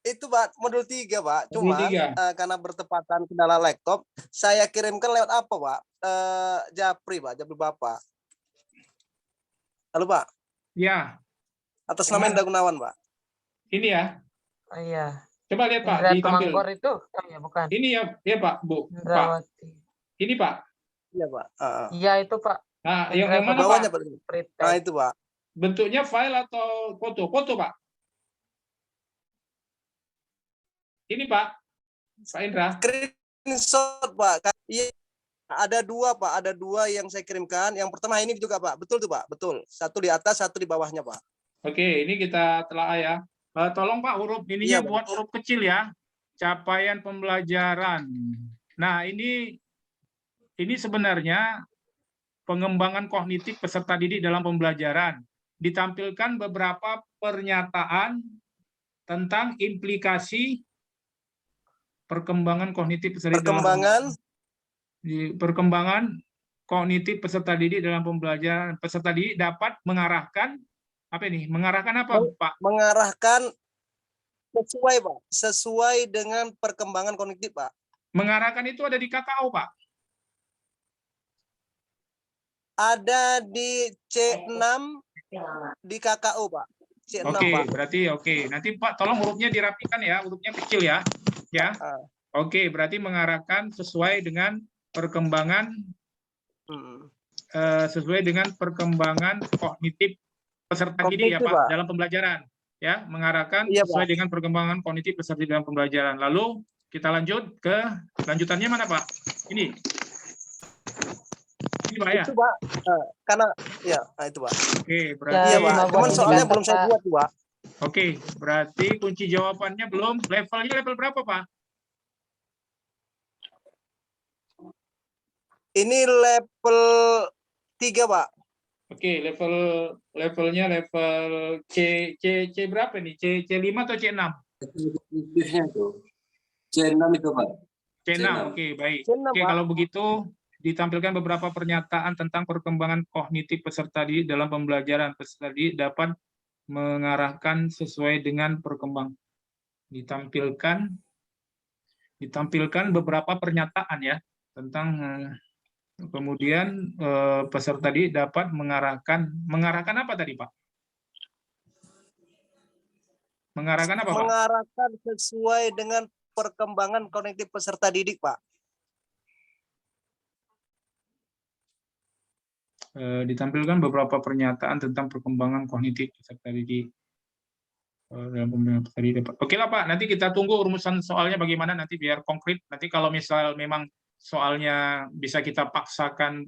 Itu Pak, modul 3, Pak. Cuma karena bertepatan kendala laptop, saya kirimkan lewat apa, Pak? Japri, Pak, Japri Bapak. Halo, Pak. Ya. Atas nama Indra Gunawan, Pak. Ini ya. Oh iya. Coba lihat Pak, Indra ditampil. Tumanggor itu, oh ya bukan. Ini ya Pak, Bu. Pak. Indrawati. Ini Pak. Iya Pak. Iya itu Pak. Nah, yang Indra mana bawahnya Pak? Pak. Nah itu Pak. Bentuknya file atau foto? Foto Pak. Ini Pak. Pak Indra. Screenshot Pak. Iya. Ada dua Pak, ada dua yang saya kirimkan. Yang pertama ini juga Pak, betul tuh Pak, betul. Satu di atas, satu di bawahnya Pak. Oke, ini kita telah ya. Tolong Pak huruf ininya Iya, buat huruf kecil ya. Capaian pembelajaran. Nah ini sebenarnya pengembangan kognitif peserta didik dalam pembelajaran. Ditampilkan beberapa pernyataan tentang implikasi perkembangan kognitif peserta didik perkembangan kognitif peserta didik dalam pembelajaran. Peserta didik dapat mengarahkan apa ini? Mengarahkan apa, Pak? Mengarahkan sesuai, Pak. Sesuai dengan perkembangan kognitif, Pak. Mengarahkan itu ada di KKO, Pak. Ada di C6 di KKO, Pak. C6, Oke, Pak. berarti oke. Nanti Pak tolong hurufnya dirapikan ya, hurufnya kecil ya. Ya. Oke, berarti mengarahkan sesuai dengan perkembangan perkembangan kognitif peserta didik ya Pak, dalam pembelajaran ya, mengarahkan sesuai dengan perkembangan kognitif peserta didik dalam pembelajaran. Lalu kita lanjut ke lanjutannya mana Pak? Ini Pak ya? Itu Pak, karena ya itu Pak. Oke, berarti iya Pak, cuman soalnya belum saya buat Pak. Oke, berarti kunci jawabannya belum. Levelnya level berapa Pak? Ini level 3, Pak. Oke, levelnya level C berapa nih? C5 atau C6? C6 itu, Pak. C6, oke, baik. C6, Oke, Pak. kalau begitu ditampilkan beberapa pernyataan tentang perkembangan kognitif peserta didik dalam pembelajaran. Peserta didik dapat mengarahkan sesuai dengan perkembangan. Ditampilkan beberapa pernyataan ya tentang kemudian peserta didik dapat mengarahkan apa tadi Pak? Mengarahkan apa Pak? Mengarahkan sesuai dengan perkembangan kognitif peserta didik Pak. Ditampilkan beberapa pernyataan tentang perkembangan kognitif peserta didik dalam pembelajaran peserta didik. Oke lah Pak, nanti kita tunggu rumusan soalnya bagaimana nanti biar konkret. Nanti kalau misal memang soalnya bisa kita paksakan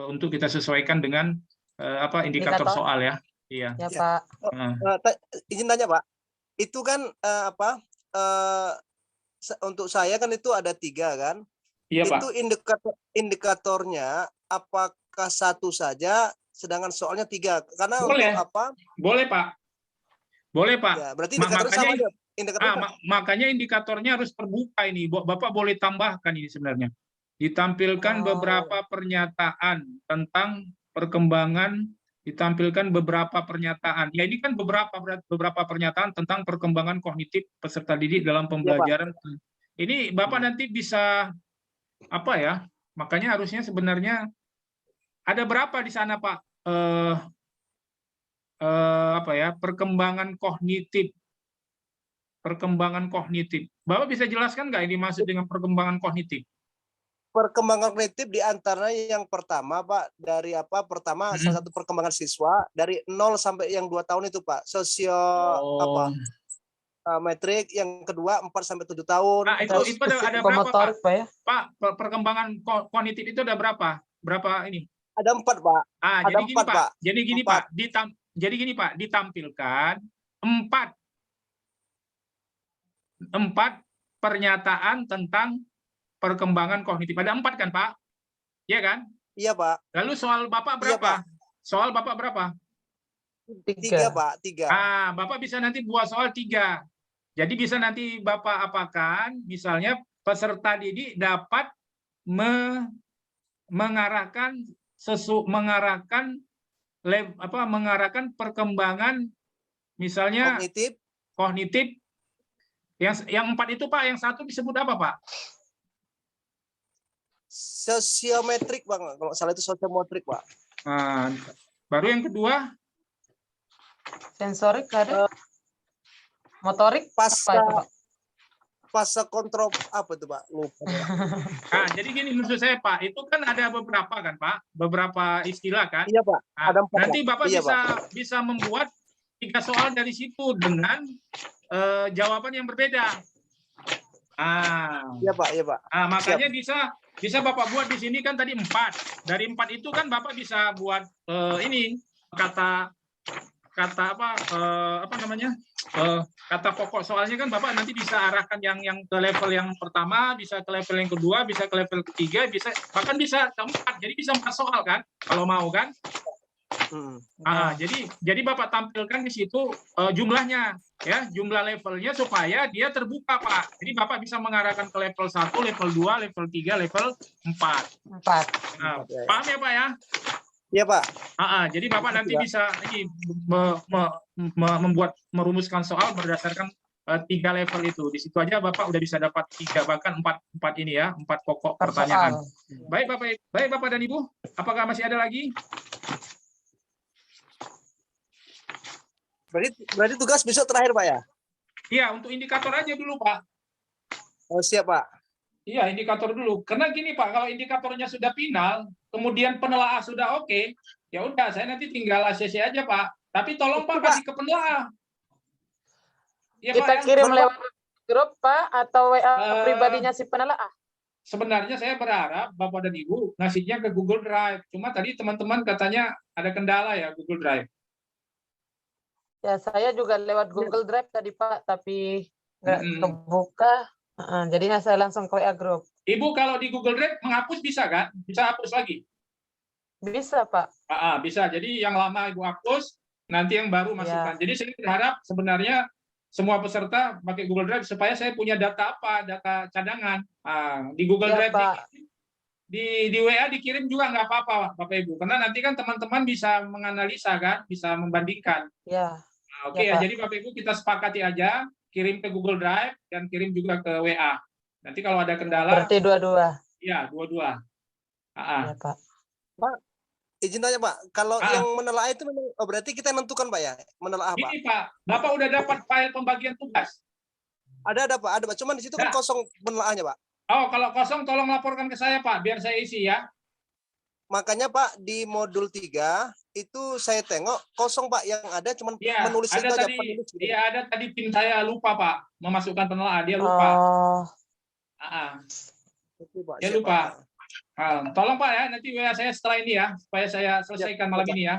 untuk kita sesuaikan dengan indikator soal ya. Iya. Ya Pak. Izin tanya Pak, itu kan untuk saya kan itu ada 3 kan? Iya Pak. Itu indikatornya apakah 1 saja, sedangkan soalnya 3? Karena boleh. untuk apa? Boleh Pak. Boleh Pak. Ya, berarti indikatornya sama aja. Makanya indikatornya harus terbuka ini. Bapak boleh tambahkan ini sebenarnya. Ditampilkan beberapa pernyataan tentang perkembangan, ditampilkan beberapa pernyataan. Ya ini kan beberapa pernyataan tentang perkembangan kognitif peserta didik dalam pembelajaran. Ya, ini Bapak nanti bisa apa ya? Makanya harusnya sebenarnya ada berapa di sana Pak? Perkembangan kognitif. Bapak bisa jelaskan nggak ini maksud dengan perkembangan kognitif? Perkembangan kognitif di antaranya yang pertama Pak, dari pertama salah satu perkembangan siswa dari 0 sampai yang 2 tahun itu Pak, metrik, yang kedua 4 sampai 7 tahun. Nah, itu ada berapa Pak? Pak, perkembangan kognitif itu ada berapa? Berapa ini? Ada 4 Pak. Ada 4 Pak. Jadi gini Pak, ditampilkan 4 pernyataan tentang perkembangan kognitif. Ada 4 kan Pak? Iya kan? Iya Pak. Lalu soal Bapak berapa? Iya, soal Bapak berapa? 3 Pak, 3. Bapak bisa nanti buat soal 3. Jadi bisa nanti Bapak apakan, misalnya peserta didik dapat mengarahkan perkembangan misalnya kognitif. Yang 4 itu Pak, yang 1 disebut apa Pak? Sosiometrik Bang, kalau salah itu sosiometrik Pak. Baru yang kedua? Sensorik ada? Motorik Pasca apa itu, Pak? pasca kontrol apa itu Pak? Lupa. Nah, jadi gini maksud saya Pak, itu kan ada beberapa kan Pak, beberapa istilah kan. Iya Pak, Nah, ada 4. nanti Bapak Iya, bisa membuat 3 soal dari situ dengan jawaban yang berbeda. Iya Pak, iya Pak. Nah, makanya bisa Bapak buat di sini kan tadi 4. Dari 4 itu kan Bapak bisa buat ini kata apa namanya? Kata pokok soalnya kan Bapak nanti bisa arahkan yang ke level yang pertama, bisa ke level yang kedua, bisa ke level ketiga, bahkan bisa ke-4. Jadi bisa 4 soal kan kalau mau kan? Jadi Bapak tampilkan di situ jumlahnya, ya, jumlah levelnya supaya dia terbuka Pak. Jadi Bapak bisa mengarahkan ke level 1, level 2, level 3, level 4. Nah, paham ya Pak ya? Iya Pak. Jadi Bapak nanti bisa ini merumuskan soal berdasarkan 3 level itu. Di situ aja Bapak udah bisa dapat 3 bahkan 4 ini ya, 4 pokok pertanyaan. Baik Bapak dan Ibu, apakah masih ada lagi? Berarti tugas besok terakhir Pak ya? Iya, untuk indikator aja dulu Pak. Oh siap Pak. Iya, indikator dulu. Karena gini Pak, kalau indikatornya sudah final, kemudian penelaah sudah oke, ya udah saya nanti tinggal ACC aja Pak. Tapi tolong Pak kasih ke penelaah. Ya, Kita Pak, kirim lewat grup Pak atau WA pribadinya si penelaah? Sebenarnya saya berharap Bapak dan Ibu ngasihnya ke Google Drive. Cuma tadi teman-teman katanya ada kendala ya Google Drive. Ya, saya juga lewat Google Drive tadi Pak, tapi nggak kebuka. Jadinya saya langsung ke WA Group. Ibu kalau di Google Drive menghapus bisa kan? Bisa hapus lagi? Bisa Pak. Bisa. Jadi yang lama Ibu hapus, nanti yang baru masukkan. Jadi saya berharap sebenarnya semua peserta pakai Google Drive supaya saya punya data apa? Data cadangan. Di Google Drive Pak. di WA dikirim juga nggak apa-apa Bapak Ibu. Karena nanti kan teman-teman bisa menganalisa kan, bisa membandingkan. Ya. Oke ya, jadi Bapak Ibu kita sepakati aja, kirim ke Google Drive dan kirim juga ke WA. Nanti kalau ada kendala. Berarti dua-dua. Iya, dua-dua. Ya, Pak. Pak, izin tanya Pak, kalau yang menelaah itu memang berarti kita menentukan Pak ya, menelaah Pak. Ini Pak, Bapak udah dapat file pembagian tugas. Ada Pak, ada Pak. Cuman di situ kan kosong penelaahnya Pak. Oh, kalau kosong tolong laporkan ke saya Pak, biar saya isi ya. Makanya Pak di modul 3 itu saya tengok kosong Pak, yang ada cuma menulis ada itu tadi, aja penulis. Iya, ada tadi tim saya lupa Pak memasukkan penelaah, dia lupa. Dia lupa. Tolong Pak ya, nanti WA saya setelah ini ya, supaya saya selesaikan malam ini ya.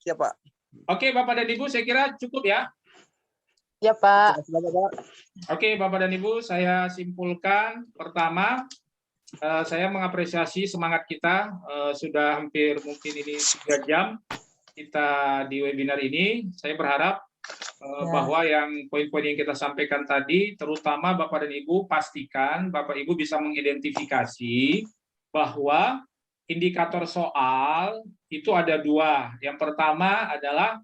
Siap Pak. Oke Bapak dan Ibu, saya kira cukup ya. Ya Pak. Oke Bapak dan Ibu, saya simpulkan pertama, saya mengapresiasi semangat kita, sudah hampir mungkin ini 3 jam kita di webinar ini. Saya berharap bahwa yang poin-poin yang kita sampaikan tadi, terutama Bapak dan Ibu, pastikan Bapak Ibu bisa mengidentifikasi bahwa indikator soal itu ada 2. Yang pertama adalah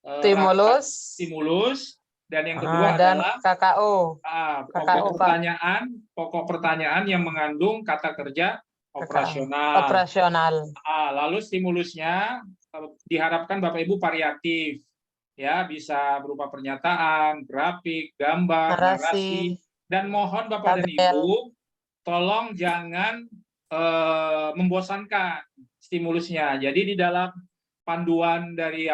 stimulus, dan yang kedua adalah KKO. Pokok pertanyaan yang mengandung kata kerja operasional. Lalu stimulusnya diharapkan Bapak Ibu variatif, ya, bisa berupa pernyataan, grafik, gambar, narasi, dan mohon Bapak dan Ibu tolong jangan membosankan stimulusnya. Jadi di dalam panduan dari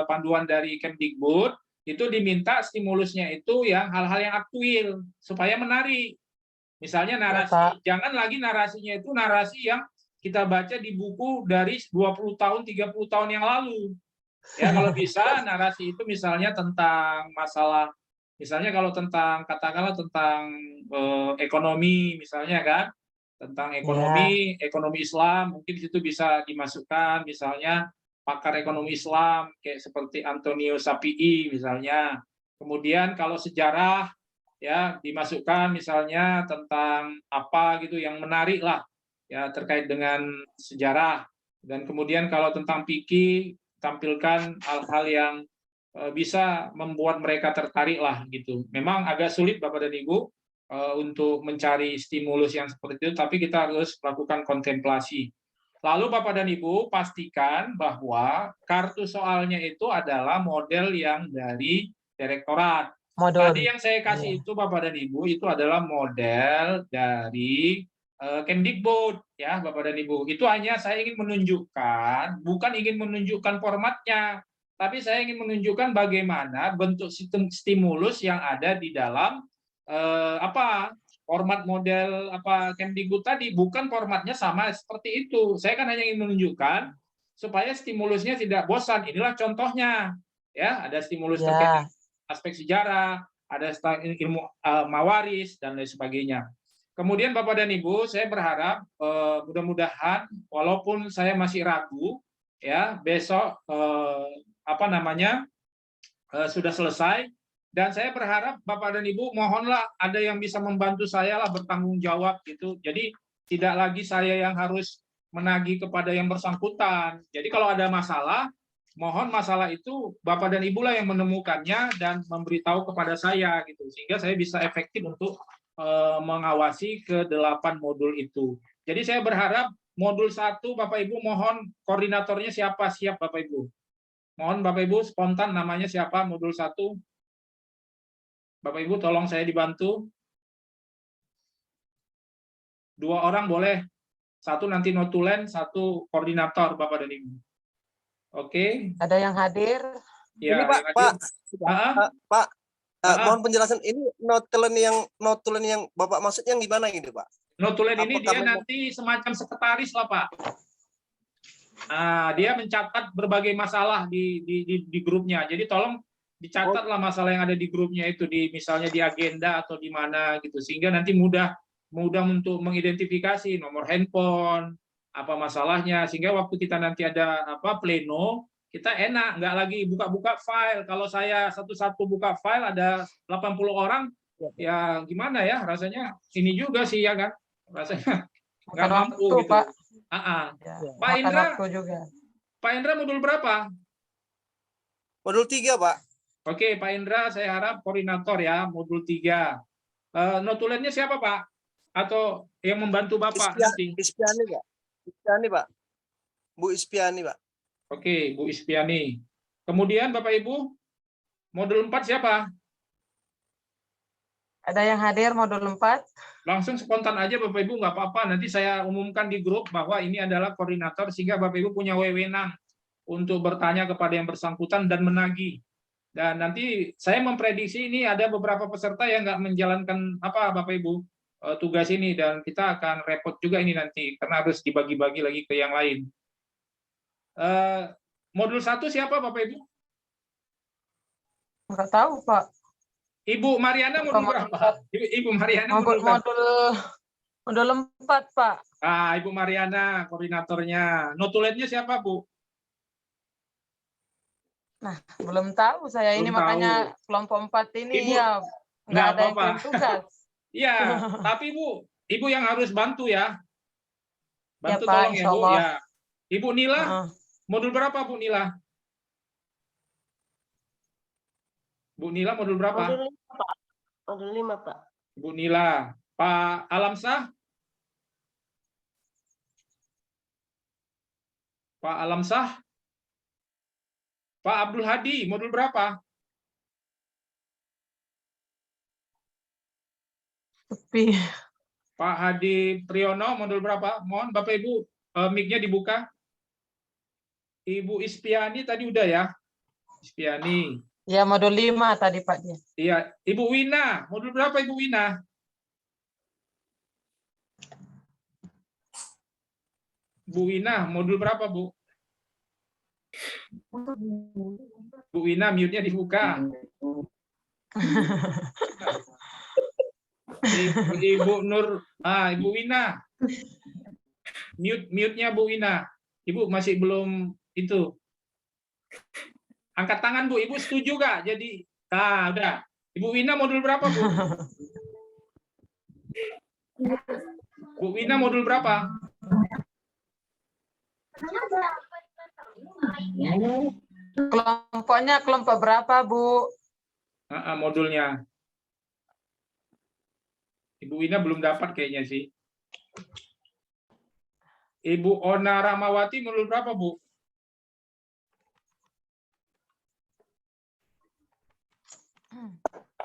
panduan dari Kemdikbud itu diminta stimulusnya itu yang hal-hal yang aktual supaya menarik. Misalnya narasi, jangan lagi narasinya itu narasi yang kita baca di buku dari 20 tahun, 30 tahun yang lalu. Ya, kalau bisa narasi itu misalnya tentang masalah, misalnya kalau tentang, katakanlah tentang ekonomi misalnya kan, tentang ekonomi Islam, mungkin di situ bisa dimasukkan misalnya pakar ekonomi Islam kayak seperti Antonio Sapii misalnya. Kemudian kalau sejarah ya dimasukkan misalnya tentang apa gitu yang menarik lah ya terkait dengan sejarah. Dan kemudian kalau tentang fikih tampilkan hal-hal yang bisa membuat mereka tertarik lah gitu. Memang agak sulit Bapak dan Ibu untuk mencari stimulus yang seperti itu, tapi kita harus lakukan kontemplasi. Lalu Bapak dan Ibu pastikan bahwa kartu soalnya itu adalah model yang dari direktorat. Modul. Tadi yang saya kasih itu Bapak dan Ibu itu adalah model dari Kemdikbud ya Bapak dan Ibu. Itu hanya saya ingin menunjukkan, bukan ingin menunjukkan formatnya, tapi saya ingin menunjukkan bagaimana bentuk sistem stimulus yang ada di dalam format model Kemdikbud tadi. Bukan formatnya sama seperti itu. Saya kan hanya ingin menunjukkan supaya stimulusnya tidak bosan. Inilah contohnya ya, ada stimulus terkait aspek sejarah, ada ilmu mawaris dan lain sebagainya. Kemudian Bapak dan Ibu, saya berharap mudah-mudahan walaupun saya masih ragu ya, besok sudah selesai, dan saya berharap Bapak dan Ibu mohonlah ada yang bisa membantu saya lah, bertanggung jawab gitu. Jadi tidak lagi saya yang harus menagih kepada yang bersangkutan. Jadi kalau ada masalah, mohon masalah itu Bapak dan Ibu lah yang menemukannya dan memberitahu kepada saya gitu, sehingga saya bisa efektif untuk mengawasi ke-8 modul itu. Jadi saya berharap modul 1 Bapak Ibu mohon koordinatornya siapa, siap Bapak Ibu. Mohon Bapak Ibu spontan namanya siapa modul 1. Bapak Ibu tolong saya dibantu. 2 orang boleh. 1 nanti notulen, 1 koordinator Bapak dan Ibu. Oke. Ada yang hadir? Ini Ya, Pak, mohon penjelasan ini notulen yang Bapak maksudnya gimana ini, Pak? Notulen ini dia nanti semacam sekretaris lah, Pak. Dia mencatat berbagai masalah di grupnya. Jadi tolong dicatatlah masalah yang ada di grupnya itu, misalnya di agenda atau di mana gitu, sehingga nanti mudah untuk mengidentifikasi nomor handphone, apa masalahnya, sehingga waktu kita nanti ada pleno, kita enak, nggak lagi buka-buka file. Kalau saya satu-satu buka file ada 80 orang, ya gimana ya, rasanya ini juga sih ya kan, rasanya nggak mampu gitu. Pak. Pak Indra, juga. Pak Indra modul berapa? Modul 3, Pak. Oke, Pak Indra, saya harap koordinator ya, modul 3. Notulennya siapa, Pak? Atau yang membantu Bapak nanti? Ispiani, Pak. Ispiani, Pak. Bu Ispiani, Pak. Oke, Bu Ispiani. Kemudian Bapak Ibu, modul 4 siapa? Ada yang hadir modul 4? Langsung spontan aja Bapak Ibu, nggak apa-apa. Nanti saya umumkan di grup bahwa ini adalah koordinator, sehingga Bapak Ibu punya wewenang untuk bertanya kepada yang bersangkutan dan menagih. Dan nanti saya memprediksi ini ada beberapa peserta yang nggak menjalankan Bapak Ibu tugas ini, dan kita akan repot juga ini nanti karena harus dibagi-bagi lagi ke yang lain. Modul 1 siapa Bapak Ibu? Nggak tahu Pak. Ibu Mariana modul berapa? Ibu Mariana modul berapa? Modul 4 Pak. Ibu Mariana koordinatornya. Notulennya siapa Bu? Nah, belum tahu saya ini, makanya kelompok 4 ini Ibu, ya nggak ada yang kirim tugas. Iya, tapi Ibu yang harus bantu ya. Bantu ya, Pak, tolong ya Bu ya. Ibu Nila, modul berapa Bu Nila? Bu Nila modul berapa? Modul 5, Pak. Modul 5, Pak. Bu Nila. Pak Alamsah? Pak Alamsah? Pak Abdul Hadi, modul berapa? Pak Hadi Priyono, modul berapa? Mohon Bapak Ibu, mic-nya dibuka. Ibu Ispiani tadi udah ya? Ispiani. Ya, modul 5 tadi Pak dia. Iya, Ibu Wina, modul berapa Ibu Wina? Bu Wina, modul berapa Bu? Bu Wina, mute-nya dibuka. Ibu Nur, Ibu Wina, mute-nya Bu Wina. Ibu masih belum itu. Angkat tangan Bu, Ibu setuju gak? Jadi, udah. Ibu Wina modul berapa Bu? Bu Wina modul berapa? Kelompoknya kelompok berapa Bu? Modulnya. Ibu Wina belum dapat kayaknya sih. Ibu Ona Ramawati modul berapa Bu?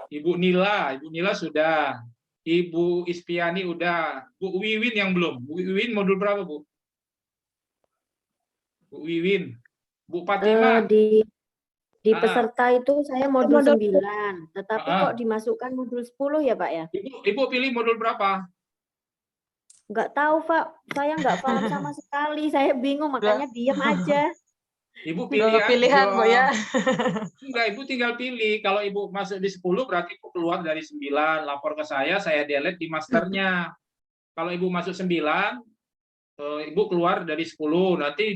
Ibu Nila sudah. Ibu Ispiani udah. Bu Wiwin yang belum. Bu Wiwin modul berapa, Bu? Bu Wiwin. Bu Fatima. Di peserta itu saya modul 9, tetapi kok dimasukkan modul 10 ya Pak ya? Ibu pilih modul berapa? Nggak tahu Pak, saya nggak paham sama sekali, saya bingung makanya diam aja. Ibu pilih pilihan Bu ya. Enggak, Ibu tinggal pilih. Kalau Ibu masuk di 10 berarti Ibu keluar dari 9, lapor ke saya delete di masternya. Kalau Ibu masuk 9, Ibu keluar dari 10, nanti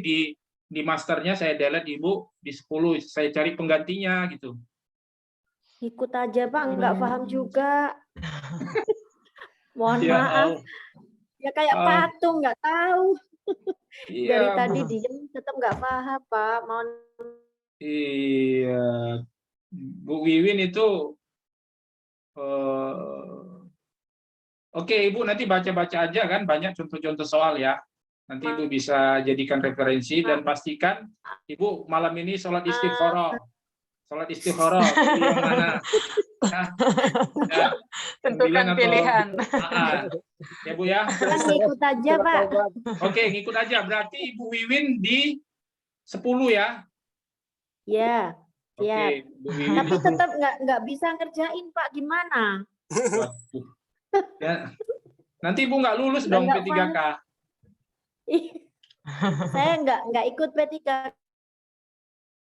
di masternya saya delete Ibu di 10, saya cari penggantinya gitu. Ikut aja Pak, nggak paham juga. Mohon maaf. Ya kayak patung, nggak tahu. Dari tadi diem tetap nggak paham Pak. Mohon. Iya, Bu Wiwin itu. Oke, Ibu nanti baca-baca aja kan, banyak contoh-contoh soal ya. Nanti Ibu bisa jadikan referensi dan pastikan Ibu malam ini sholat istikharah. Sholat istikharah yang mana? Ya, tentukan pilihan. Ya Bu ya. Ngikut aja Pak. Oke, ngikut aja. Berarti Ibu Wiwin di 10 ya? Ya. Oke, Bu Wiwin. Tapi tetap nggak bisa ngerjain Pak, gimana? Ya. Nanti Ibu nggak lulus dong P3K. Saya nggak ikut P3K.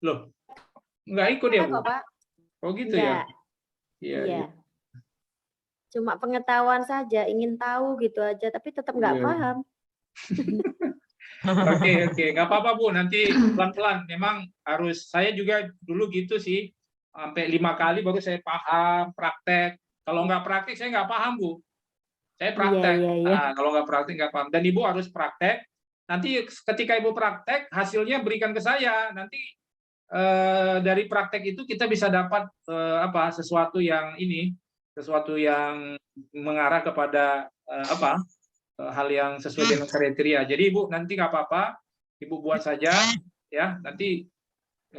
Loh, nggak ikut ya Bu? Pak. Oh gitu ya? Iya. Cuma pengetahuan saja, ingin tahu gitu aja, tapi tetap nggak paham. Oke, nggak apa-apa Bu, nanti pelan-pelan. Memang harus, saya juga dulu gitu sih, sampai 5 kali baru saya paham, praktek. Kalau nggak praktek, saya nggak paham Bu. Saya praktek. Nah, kalau nggak praktek, nggak paham. Dan Ibu harus praktek. Nanti ketika Ibu praktek, hasilnya berikan ke saya. Nanti dari praktek itu kita bisa dapat sesuatu yang mengarah kepada hal yang sesuai dengan kriteria. Jadi Ibu nanti nggak apa-apa, Ibu buat saja ya. Nanti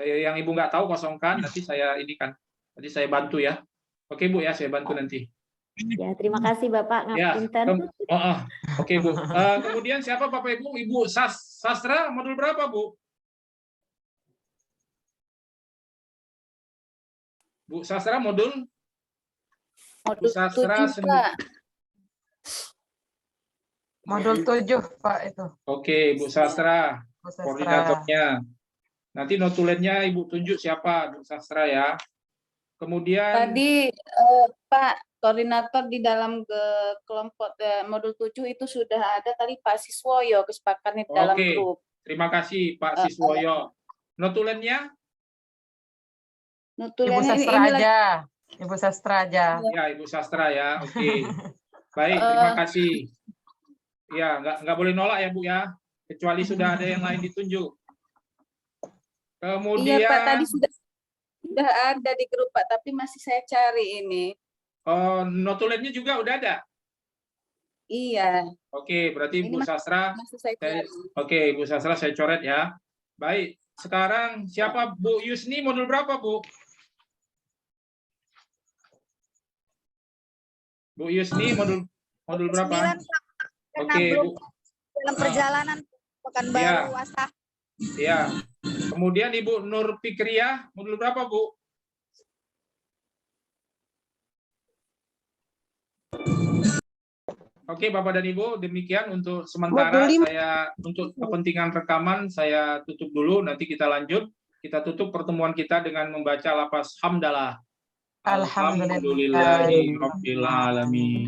yang Ibu nggak tahu kosongkan, nanti saya nanti saya bantu ya. Oke Bu ya, saya bantu nanti. Ya, terima kasih Bapak ngapunten. Oke Bu. Kemudian siapa Bapak Ibu? Ibu Sastra modul berapa Bu? Bu Sastra modul? Modul 7 Pak. Modul 7 Pak itu. Oke, Bu Sastra, koordinatornya. Nanti notulennya Ibu tunjuk siapa Bu Sastra ya. Kemudian tadi Pak koordinator di dalam kelompok modul 7 itu sudah ada tadi Pak Siswoyo kesepakatan di dalam grup. Terima kasih Pak Siswoyo. Notulennya? Ibu Sastra aja. Ibu Sastra aja. Ya, Ibu Sastra ya. Oke. Baik, terima kasih. Ya, nggak boleh nolak ya Bu ya. Kecuali sudah ada yang lain ditunjuk. Kemudian. Iya Pak, tadi sudah ada di grup Pak, tapi masih saya cari ini. Notulennya juga udah ada? Iya. Oke, berarti Ibu Sastra. Oke, Ibu Sastra saya coret ya. Baik, sekarang siapa Bu Yusni modul berapa Bu? Bu Yusni modul berapa? Oke, Bu. Dalam perjalanan Pekanbaru Wasta. Iya. Kemudian Ibu Nur Fikriah modul berapa Bu? Oke, Bapak dan Ibu, demikian untuk sementara saya untuk kepentingan rekaman saya tutup dulu, nanti kita lanjut. Kita tutup pertemuan kita dengan membaca lafaz hamdalah. Alhamdulillahirabbil alamin.